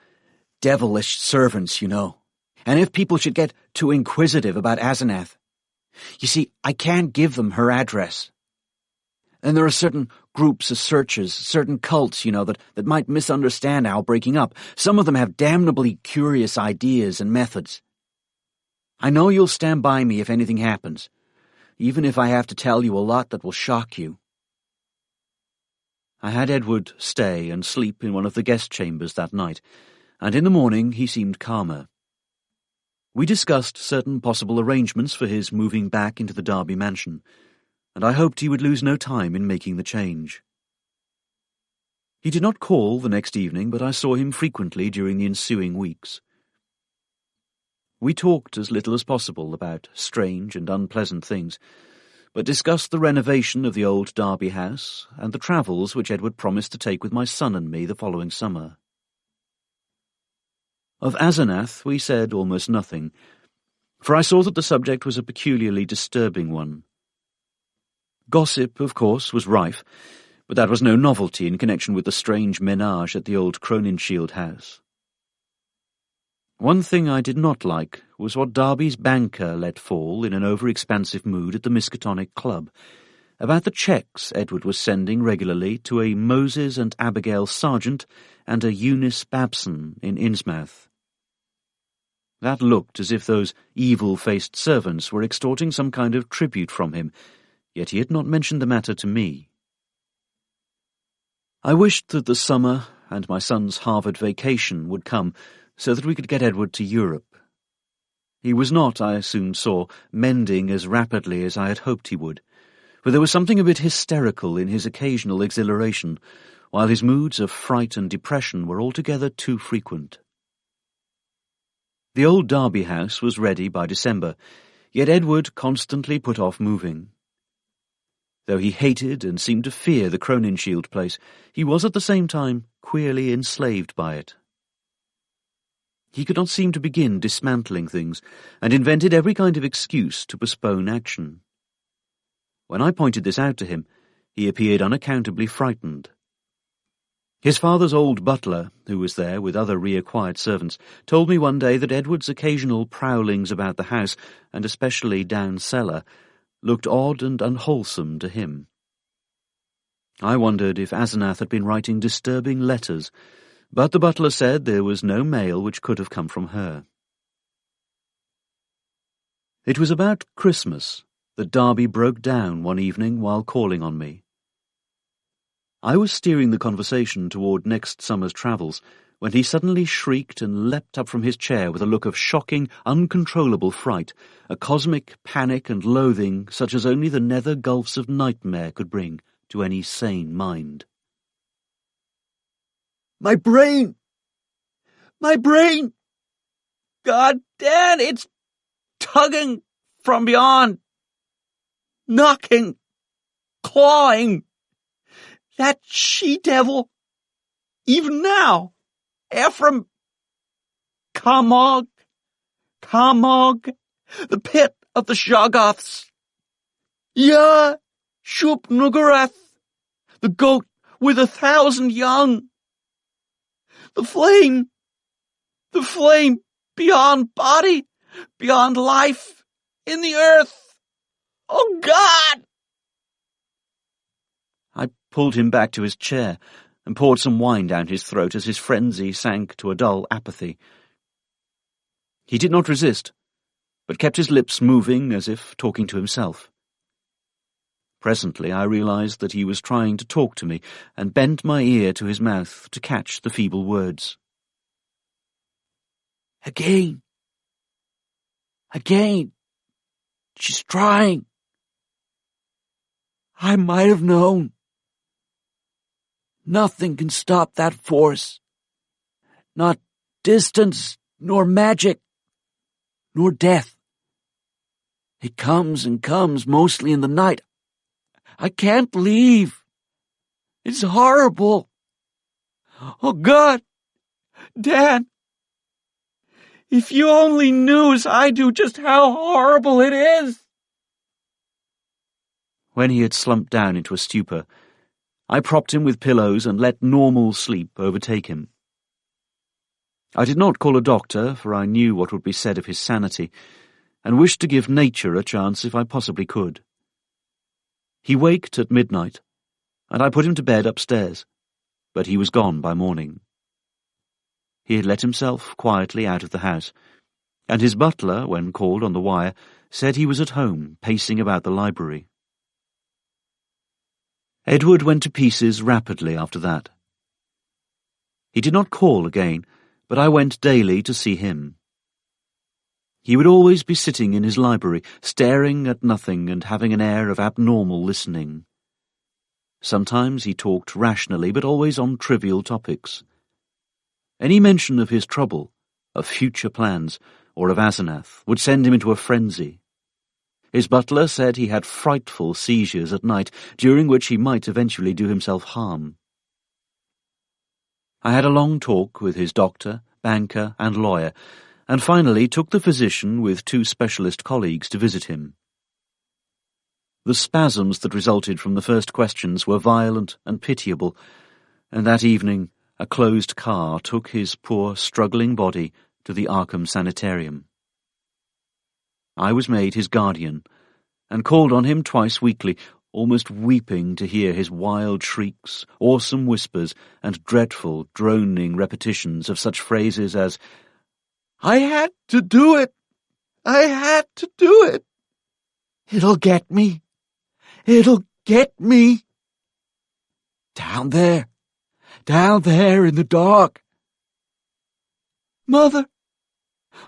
devilish servants, you know. And if people should get too inquisitive about Asenath. You see, I can't give them her address. And there are certain groups of searchers, certain cults, you know, that might misunderstand our breaking up. Some of them have damnably curious ideas and methods. I know you'll stand by me if anything happens, even if I have to tell you a lot that will shock you. I had Edward stay and sleep in one of the guest chambers that night, and in the morning he seemed calmer. We discussed certain possible arrangements for his moving back into the Derby mansion, and I hoped he would lose no time in making the change. He did not call the next evening, but I saw him frequently during the ensuing weeks. We talked as little as possible about strange and unpleasant things, but discussed the renovation of the old Derby house and the travels which Edward promised to take with my son and me the following summer. Of Asenath we said almost nothing, for I saw that the subject was a peculiarly disturbing one. Gossip, of course, was rife, but that was no novelty in connection with the strange menage at the old Crowninshield house. One thing I did not like was what Derby's banker let fall in an over-expansive mood at the Miskatonic Club, about the cheques Edward was sending regularly to a Moses and Abigail Sargent and a Eunice Babson in Innsmouth. That looked as if those evil-faced servants were extorting some kind of tribute from him, yet he had not mentioned the matter to me. I wished that the summer and my son's Harvard vacation would come so that we could get Edward to Europe. He was not, I soon saw, mending as rapidly as I had hoped he would, for there was something a bit hysterical in his occasional exhilaration, while his moods of fright and depression were altogether too frequent. The old Derby house was ready by December, yet Edward constantly put off moving. Though he hated and seemed to fear the Crowninshield place, he was at the same time queerly enslaved by it. He could not seem to begin dismantling things, and invented every kind of excuse to postpone action. When I pointed this out to him, he appeared unaccountably frightened. His father's old butler, who was there with other reacquired servants, told me one day that Edward's occasional prowlings about the house, and especially down cellar, looked odd and unwholesome to him. I wondered if Asenath had been writing disturbing letters, but the butler said there was no mail which could have come from her. It was about Christmas that Derby broke down one evening while calling on me. I was steering the conversation toward next summer's travels, when he suddenly shrieked and leapt up from his chair with a look of shocking, uncontrollable fright, a cosmic panic and loathing such as only the nether gulfs of nightmare could bring to any sane mind. "My brain! My brain! God damn, it's tugging from beyond, knocking, clawing. That she-devil, even now, Ephraim, Kamog, the pit of the Shoggoths. Ya, Shub-Nuggerath, the goat with 1,000 young. The flame beyond body, beyond life, in the earth. Oh, God!" I pulled him back to his chair and poured some wine down his throat as his frenzy sank to a dull apathy. He did not resist, but kept his lips moving as if talking to himself. Presently I realized that he was trying to talk to me, and bent my ear to his mouth to catch the feeble words. Again. She's trying. I might have known. Nothing can stop that force. Not distance, nor magic, nor death. It comes and comes mostly in the night. I can't leave. It's horrible. Oh, God! Dan! If you only knew as I do just how horrible it is! When he had slumped down into a stupor, I propped him with pillows and let normal sleep overtake him. I did not call a doctor, for I knew what would be said of his sanity, and wished to give nature a chance if I possibly could. He waked at midnight, and I put him to bed upstairs, but he was gone by morning. He had let himself quietly out of the house, and his butler, when called on the wire, said he was at home, pacing about the library. Edward went to pieces rapidly after that. He did not call again, but I went daily to see him. He would always be sitting in his library, staring at nothing and having an air of abnormal listening. Sometimes he talked rationally, but always on trivial topics. Any mention of his trouble, of future plans, or of Asenath would send him into a frenzy. His butler said he had frightful seizures at night, during which he might eventually do himself harm. I had a long talk with his doctor, banker, and lawyer, and finally took the physician with 2 specialist colleagues to visit him. The spasms that resulted from the first questions were violent and pitiable, and that evening a closed car took his poor, struggling body to the Arkham Sanitarium. I was made his guardian, and called on him twice weekly, almost weeping to hear his wild shrieks, awesome whispers, and dreadful, droning repetitions of such phrases as, "I had to do it! I had to do it! It'll get me! It'll get me! Down there in the dark! Mother!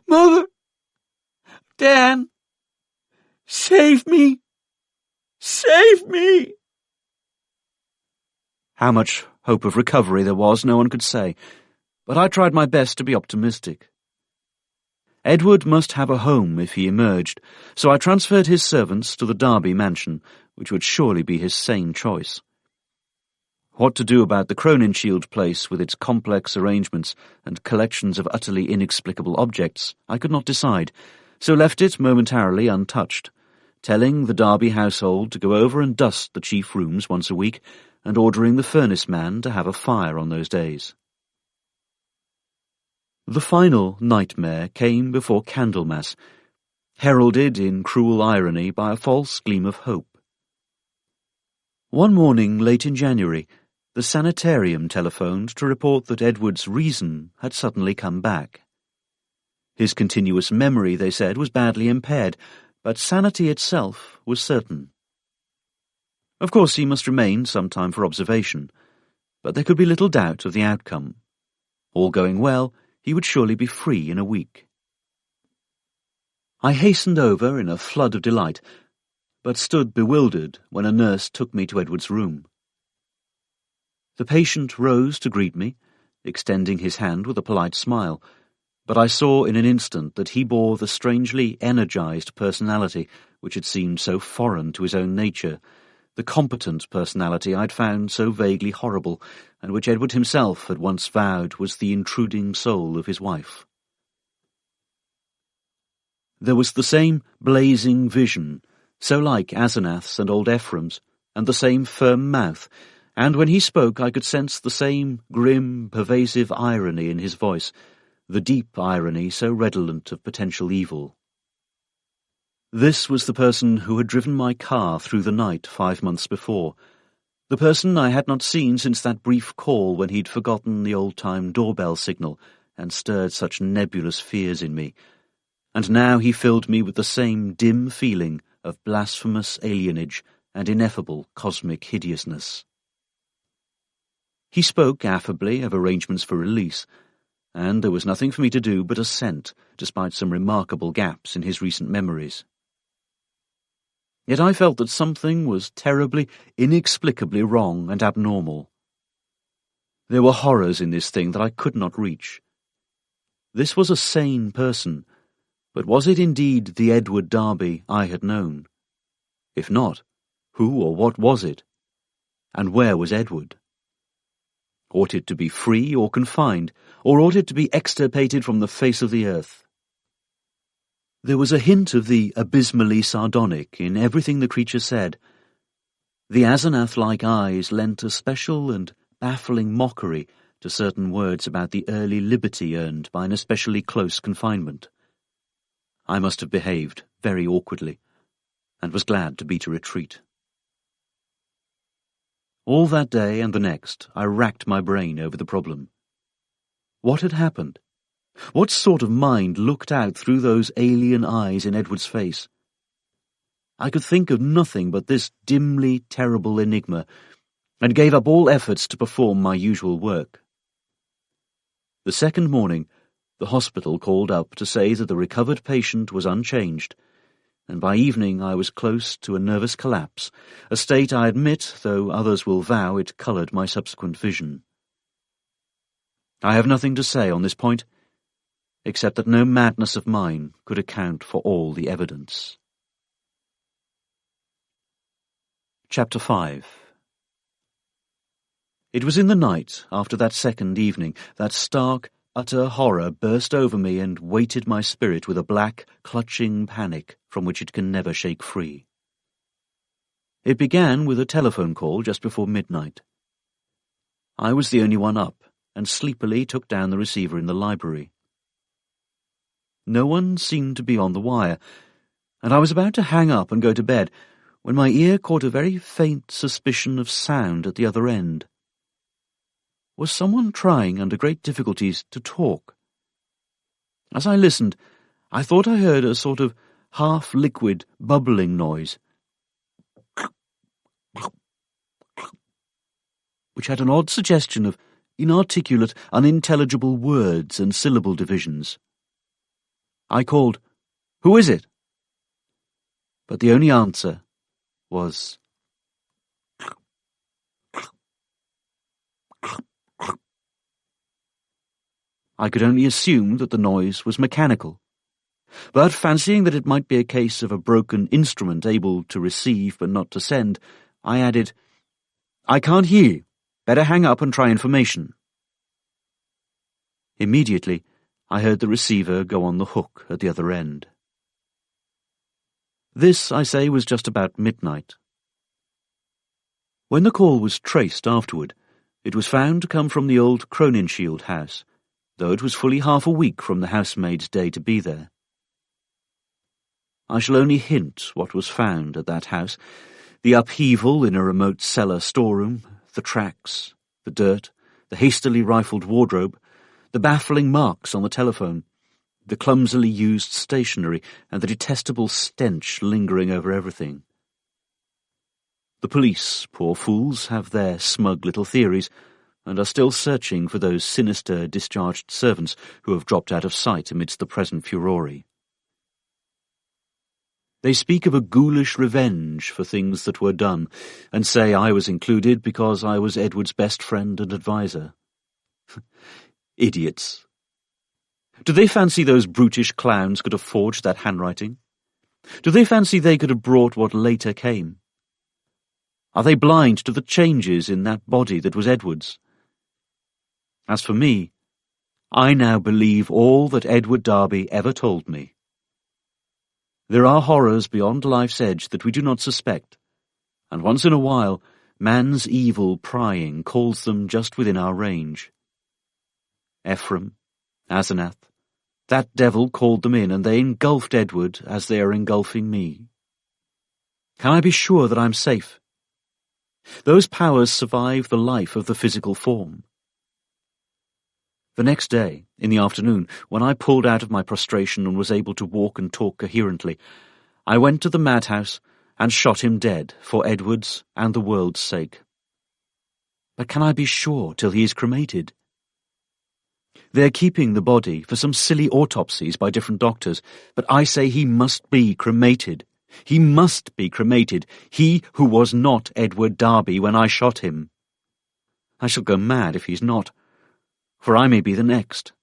Mother! Dan! Save me! Save me!" How much hope of recovery there was, no one could say, but I tried my best to be optimistic. Edward must have a home if he emerged, so I transferred his servants to the Derby mansion, which would surely be his sane choice. What to do about the Crowninshield place with its complex arrangements and collections of utterly inexplicable objects, I could not decide, so left it momentarily untouched, telling the Derby household to go over and dust the chief rooms once a week, and ordering the furnace man to have a fire on those days. The final nightmare came before Candlemas, heralded in cruel irony by a false gleam of hope. One morning late in January, the sanitarium telephoned to report that Edward's reason had suddenly come back. His continuous memory, they said, was badly impaired, but sanity itself was certain. Of course, he must remain some time for observation, but there could be little doubt of the outcome. All going well, he would surely be free in a week. I hastened over in a flood of delight, but stood bewildered when a nurse took me to Edward's room. The patient rose to greet me, extending his hand with a polite smile, but I saw in an instant that he bore the strangely energized personality which had seemed so foreign to his own nature, the competent personality I'd found so vaguely horrible, and which Edward himself had once vowed was the intruding soul of his wife. There was the same blazing vision, so like Asenath's and old Ephraim's, and the same firm mouth, and when he spoke I could sense the same grim, pervasive irony in his voice, the deep irony so redolent of potential evil. This was the person who had driven my car through the night 5 months before, the person I had not seen since that brief call when he'd forgotten the old-time doorbell signal and stirred such nebulous fears in me, and now he filled me with the same dim feeling of blasphemous alienage and ineffable cosmic hideousness. He spoke affably of arrangements for release, and there was nothing for me to do but assent, despite some remarkable gaps in his recent memories. Yet I felt that something was terribly, inexplicably wrong and abnormal. There were horrors in this thing that I could not reach. This was a sane person, but was it indeed the Edward Darby I had known? If not, who or what was it? And where was Edward? Ought it to be free or confined, or ought it to be extirpated from the face of the earth? There was a hint of the abysmally sardonic in everything the creature said. The Asenath-like eyes lent a special and baffling mockery to certain words about the early liberty earned by an especially close confinement. I must have behaved very awkwardly, and was glad to beat a retreat. All that day and the next I racked my brain over the problem. What had happened? What sort of mind looked out through those alien eyes in Edward's face? I could think of nothing but this dimly terrible enigma, and gave up all efforts to perform my usual work. The second morning, the hospital called up to say that the recovered patient was unchanged, and by evening I was close to a nervous collapse, a state I admit, though others will vow it coloured my subsequent vision. I have nothing to say on this point, except that no madness of mine could account for all the evidence. Chapter 5. It was in the night, after that second evening, that stark, utter horror burst over me and weighted my spirit with a black, clutching panic from which it can never shake free. It began with a telephone call just before midnight. I was the only one up, and sleepily took down the receiver in the library. No one seemed to be on the wire, and I was about to hang up and go to bed when my ear caught a very faint suspicion of sound at the other end. Was someone trying under great difficulties to talk? As I listened, I thought I heard a sort of half-liquid, bubbling noise, which had an odd suggestion of inarticulate, unintelligible words and syllable divisions. I called, "Who is it?" But the only answer was I could only assume that the noise was mechanical, but fancying that it might be a case of a broken instrument able to receive but not to send, I added, "I can't hear you. Better hang up and try information." Immediately, I heard the receiver go on the hook at the other end. This, I say, was just about midnight. When the call was traced afterward, it was found to come from the old Croninshield house, though it was fully half a week from the housemaid's day to be there. I shall only hint what was found at that house: the upheaval in a remote cellar storeroom, the tracks, the dirt, the hastily rifled wardrobe, the baffling marks on the telephone, the clumsily used stationery, and the detestable stench lingering over everything. The police, poor fools, have their smug little theories, and are still searching for those sinister discharged servants who have dropped out of sight amidst the present furore. They speak of a ghoulish revenge for things that were done, and say I was included because I was Edward's best friend and adviser. Idiots. Do they fancy those brutish clowns could have forged that handwriting? Do they fancy they could have brought what later came? Are they blind to the changes in that body that was Edward's? As for me, I now believe all that Edward Darby ever told me. There are horrors beyond life's edge that we do not suspect, and once in a while man's evil prying calls them just within our range. Ephraim, Asenath, that devil called them in, and they engulfed Edward as they are engulfing me. Can I be sure that I'm safe? Those powers survive the life of the physical form. The next day, in the afternoon, when I pulled out of my prostration and was able to walk and talk coherently, I went to the madhouse and shot him dead for Edward's and the world's sake. But can I be sure till he is cremated? They're keeping the body for some silly autopsies by different doctors, but I say he must be cremated. He must be cremated, he who was not Edward Darby when I shot him. I shall go mad if he's not, for I may be the next.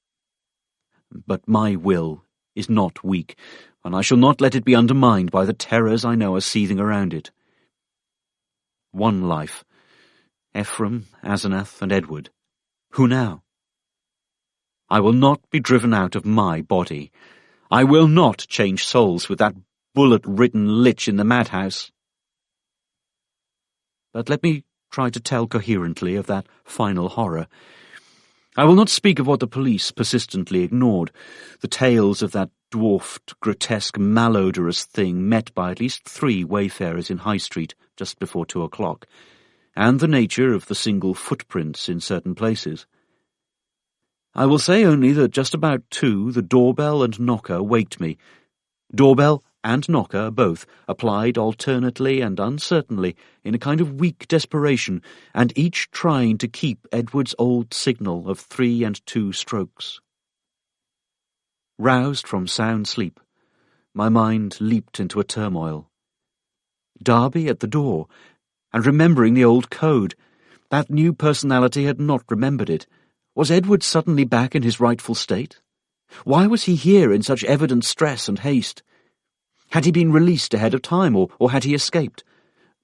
But my will is not weak, and I shall not let it be undermined by the terrors I know are seething around it. One life. Ephraim, Asenath, and Edward. Who now? I will not be driven out of my body. I will not change souls with that bullet-ridden lich in the madhouse. But let me try to tell coherently of that final horror. I will not speak of what the police persistently ignored, the tales of that dwarfed, grotesque, malodorous thing met by at least 3 wayfarers in High Street just before 2 o'clock, and the nature of the single footprints in certain places. I will say only that just about 2 the doorbell and knocker waked me. Doorbell and knocker both applied alternately and uncertainly in a kind of weak desperation, and each trying to keep Edward's old signal of 3 and 2 strokes. Roused from sound sleep, my mind leaped into a turmoil. Darby at the door, and remembering the old code. That new personality had not remembered it. Was Edward suddenly back in his rightful state? Why was he here in such evident stress and haste? Had he been released ahead of time, or had he escaped?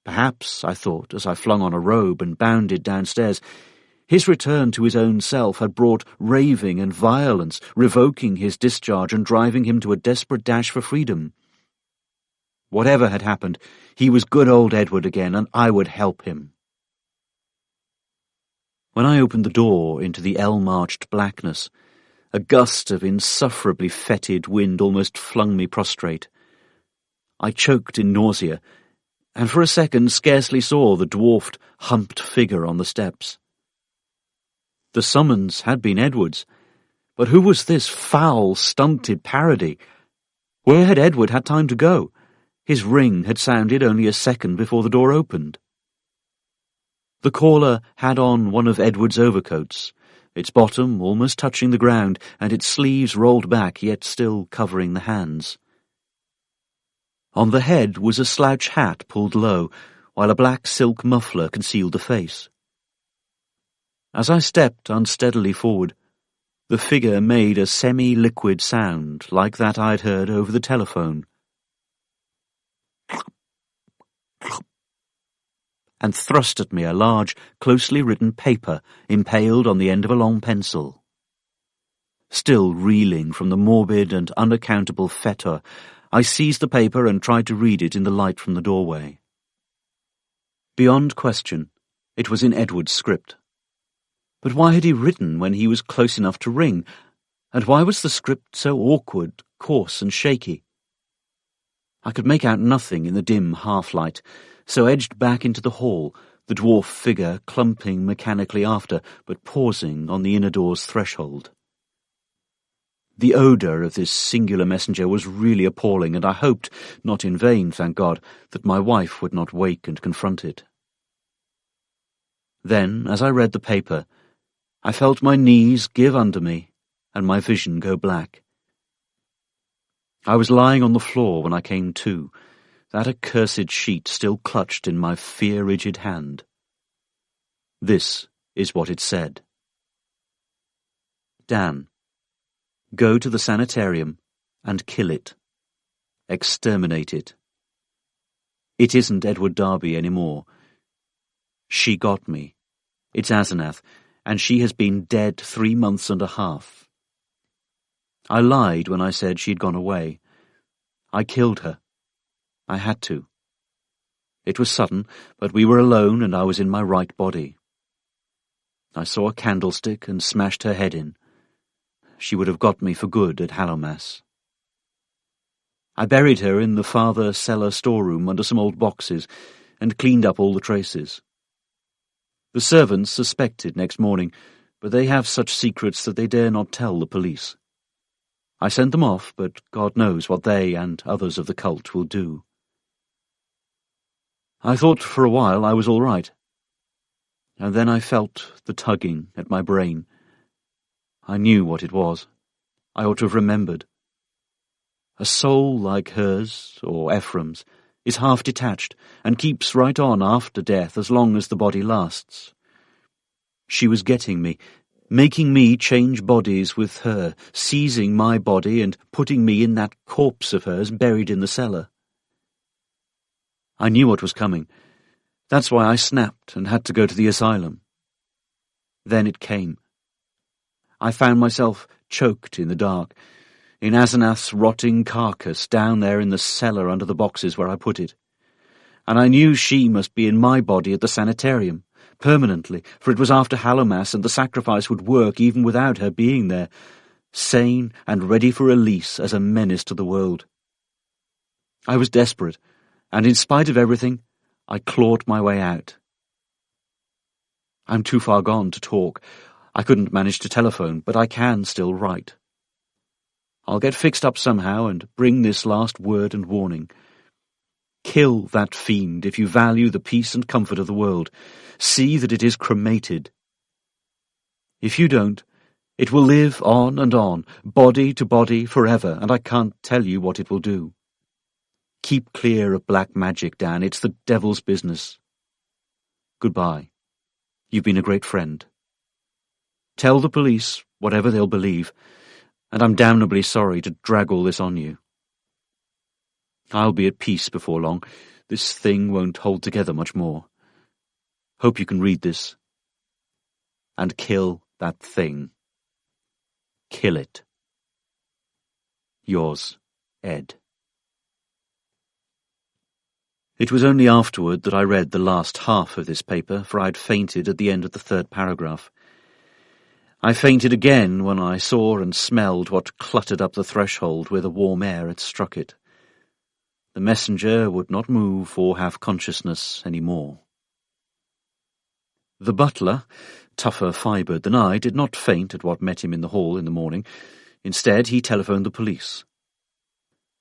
Perhaps, I thought, as I flung on a robe and bounded downstairs, his return to his own self had brought raving and violence, revoking his discharge and driving him to a desperate dash for freedom. Whatever had happened, he was good old Edward again, and I would help him. When I opened the door into the elm-arched blackness, a gust of insufferably fetid wind almost flung me prostrate. I choked in nausea, and for a second scarcely saw the dwarfed, humped figure on the steps. The summons had been Edward's, but who was this foul, stunted parody? Where had Edward had time to go? His ring had sounded only a second before the door opened. The caller had on one of Edward's overcoats, its bottom almost touching the ground, and its sleeves rolled back, yet still covering the hands. On the head was a slouch hat pulled low, while a black silk muffler concealed the face. As I stepped unsteadily forward, the figure made a semi-liquid sound like that I'd heard over the telephone, and thrust at me a large, closely written paper impaled on the end of a long pencil. Still reeling from the morbid and unaccountable fetor, I seized the paper and tried to read it in the light from the doorway. Beyond question, it was in Edward's script. But why had he written when he was close enough to ring, and why was the script so awkward, coarse, and shaky? I could make out nothing in the dim half-light, so edged back into the hall, the dwarf figure clumping mechanically after, but pausing on the inner door's threshold. The odour of this singular messenger was really appalling, and I hoped, not in vain, thank God, that my wife would not wake and confront it. Then, as I read the paper, I felt my knees give under me, and my vision go black. I was lying on the floor when I came to, that accursed sheet still clutched in my fear-rigid hand. This is what it said. Dan, go to the sanitarium and kill it. Exterminate it. It isn't Edward Darby anymore. She got me. It's Asenath, and she has been dead 3 months and a half. I lied when I said she'd gone away. I killed her. I had to. It was sudden, but we were alone and I was in my right body. I saw a candlestick and smashed her head in. She would have got me for good at Hallowmass. I buried her in the farther cellar storeroom under some old boxes and cleaned up all the traces. The servants suspected next morning, but they have such secrets that they dare not tell the police. I sent them off, but God knows what they and others of the cult will do. I thought for a while I was all right, and then I felt the tugging at my brain. I knew what it was. I ought to have remembered. A soul like hers, or Ephraim's, is half-detached and keeps right on after death as long as the body lasts. She was getting me, making me change bodies with her, seizing my body and putting me in that corpse of hers buried in the cellar. I knew what was coming. That's why I snapped and had to go to the asylum. Then it came. I found myself choked in the dark, in Asenath's rotting carcass down there in the cellar under the boxes where I put it. And I knew she must be in my body at the sanitarium, permanently, for it was after Hallowmass and the sacrifice would work even without her being there, sane and ready for release as a menace to the world. I was desperate, and in spite of everything, I clawed my way out. I'm too far gone to talk. I couldn't manage to telephone, but I can still write. I'll get fixed up somehow and bring this last word and warning. Kill that fiend if you value the peace and comfort of the world. See that it is cremated. If you don't, it will live on and on, body to body, forever, and I can't tell you what it will do. Keep clear of black magic, Dan. It's the devil's business. Goodbye. You've been a great friend. Tell the police whatever they'll believe, and I'm damnably sorry to drag all this on you. I'll be at peace before long. This thing won't hold together much more. Hope you can read this. And kill that thing. Kill it. Yours, Ed. It was only afterward that I read the last half of this paper, for I'd fainted at the end of the third paragraph. I fainted again when I saw and smelled what cluttered up the threshold where the warm air had struck it. The messenger would not move or have consciousness any more. The butler, tougher fibred than I, did not faint at what met him in the hall in the morning. Instead, he telephoned the police.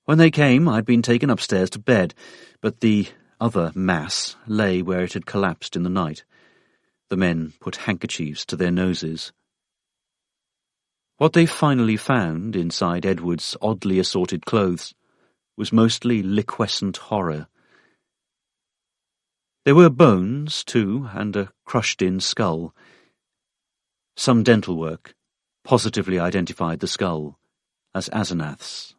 When they came, I'd been taken upstairs to bed, but the other mass lay where it had collapsed in the night. The men put handkerchiefs to their noses. What they finally found inside Edward's oddly assorted clothes was mostly liquescent horror. There were bones, too, and a crushed-in skull. Some dental work positively identified the skull as Asenath's.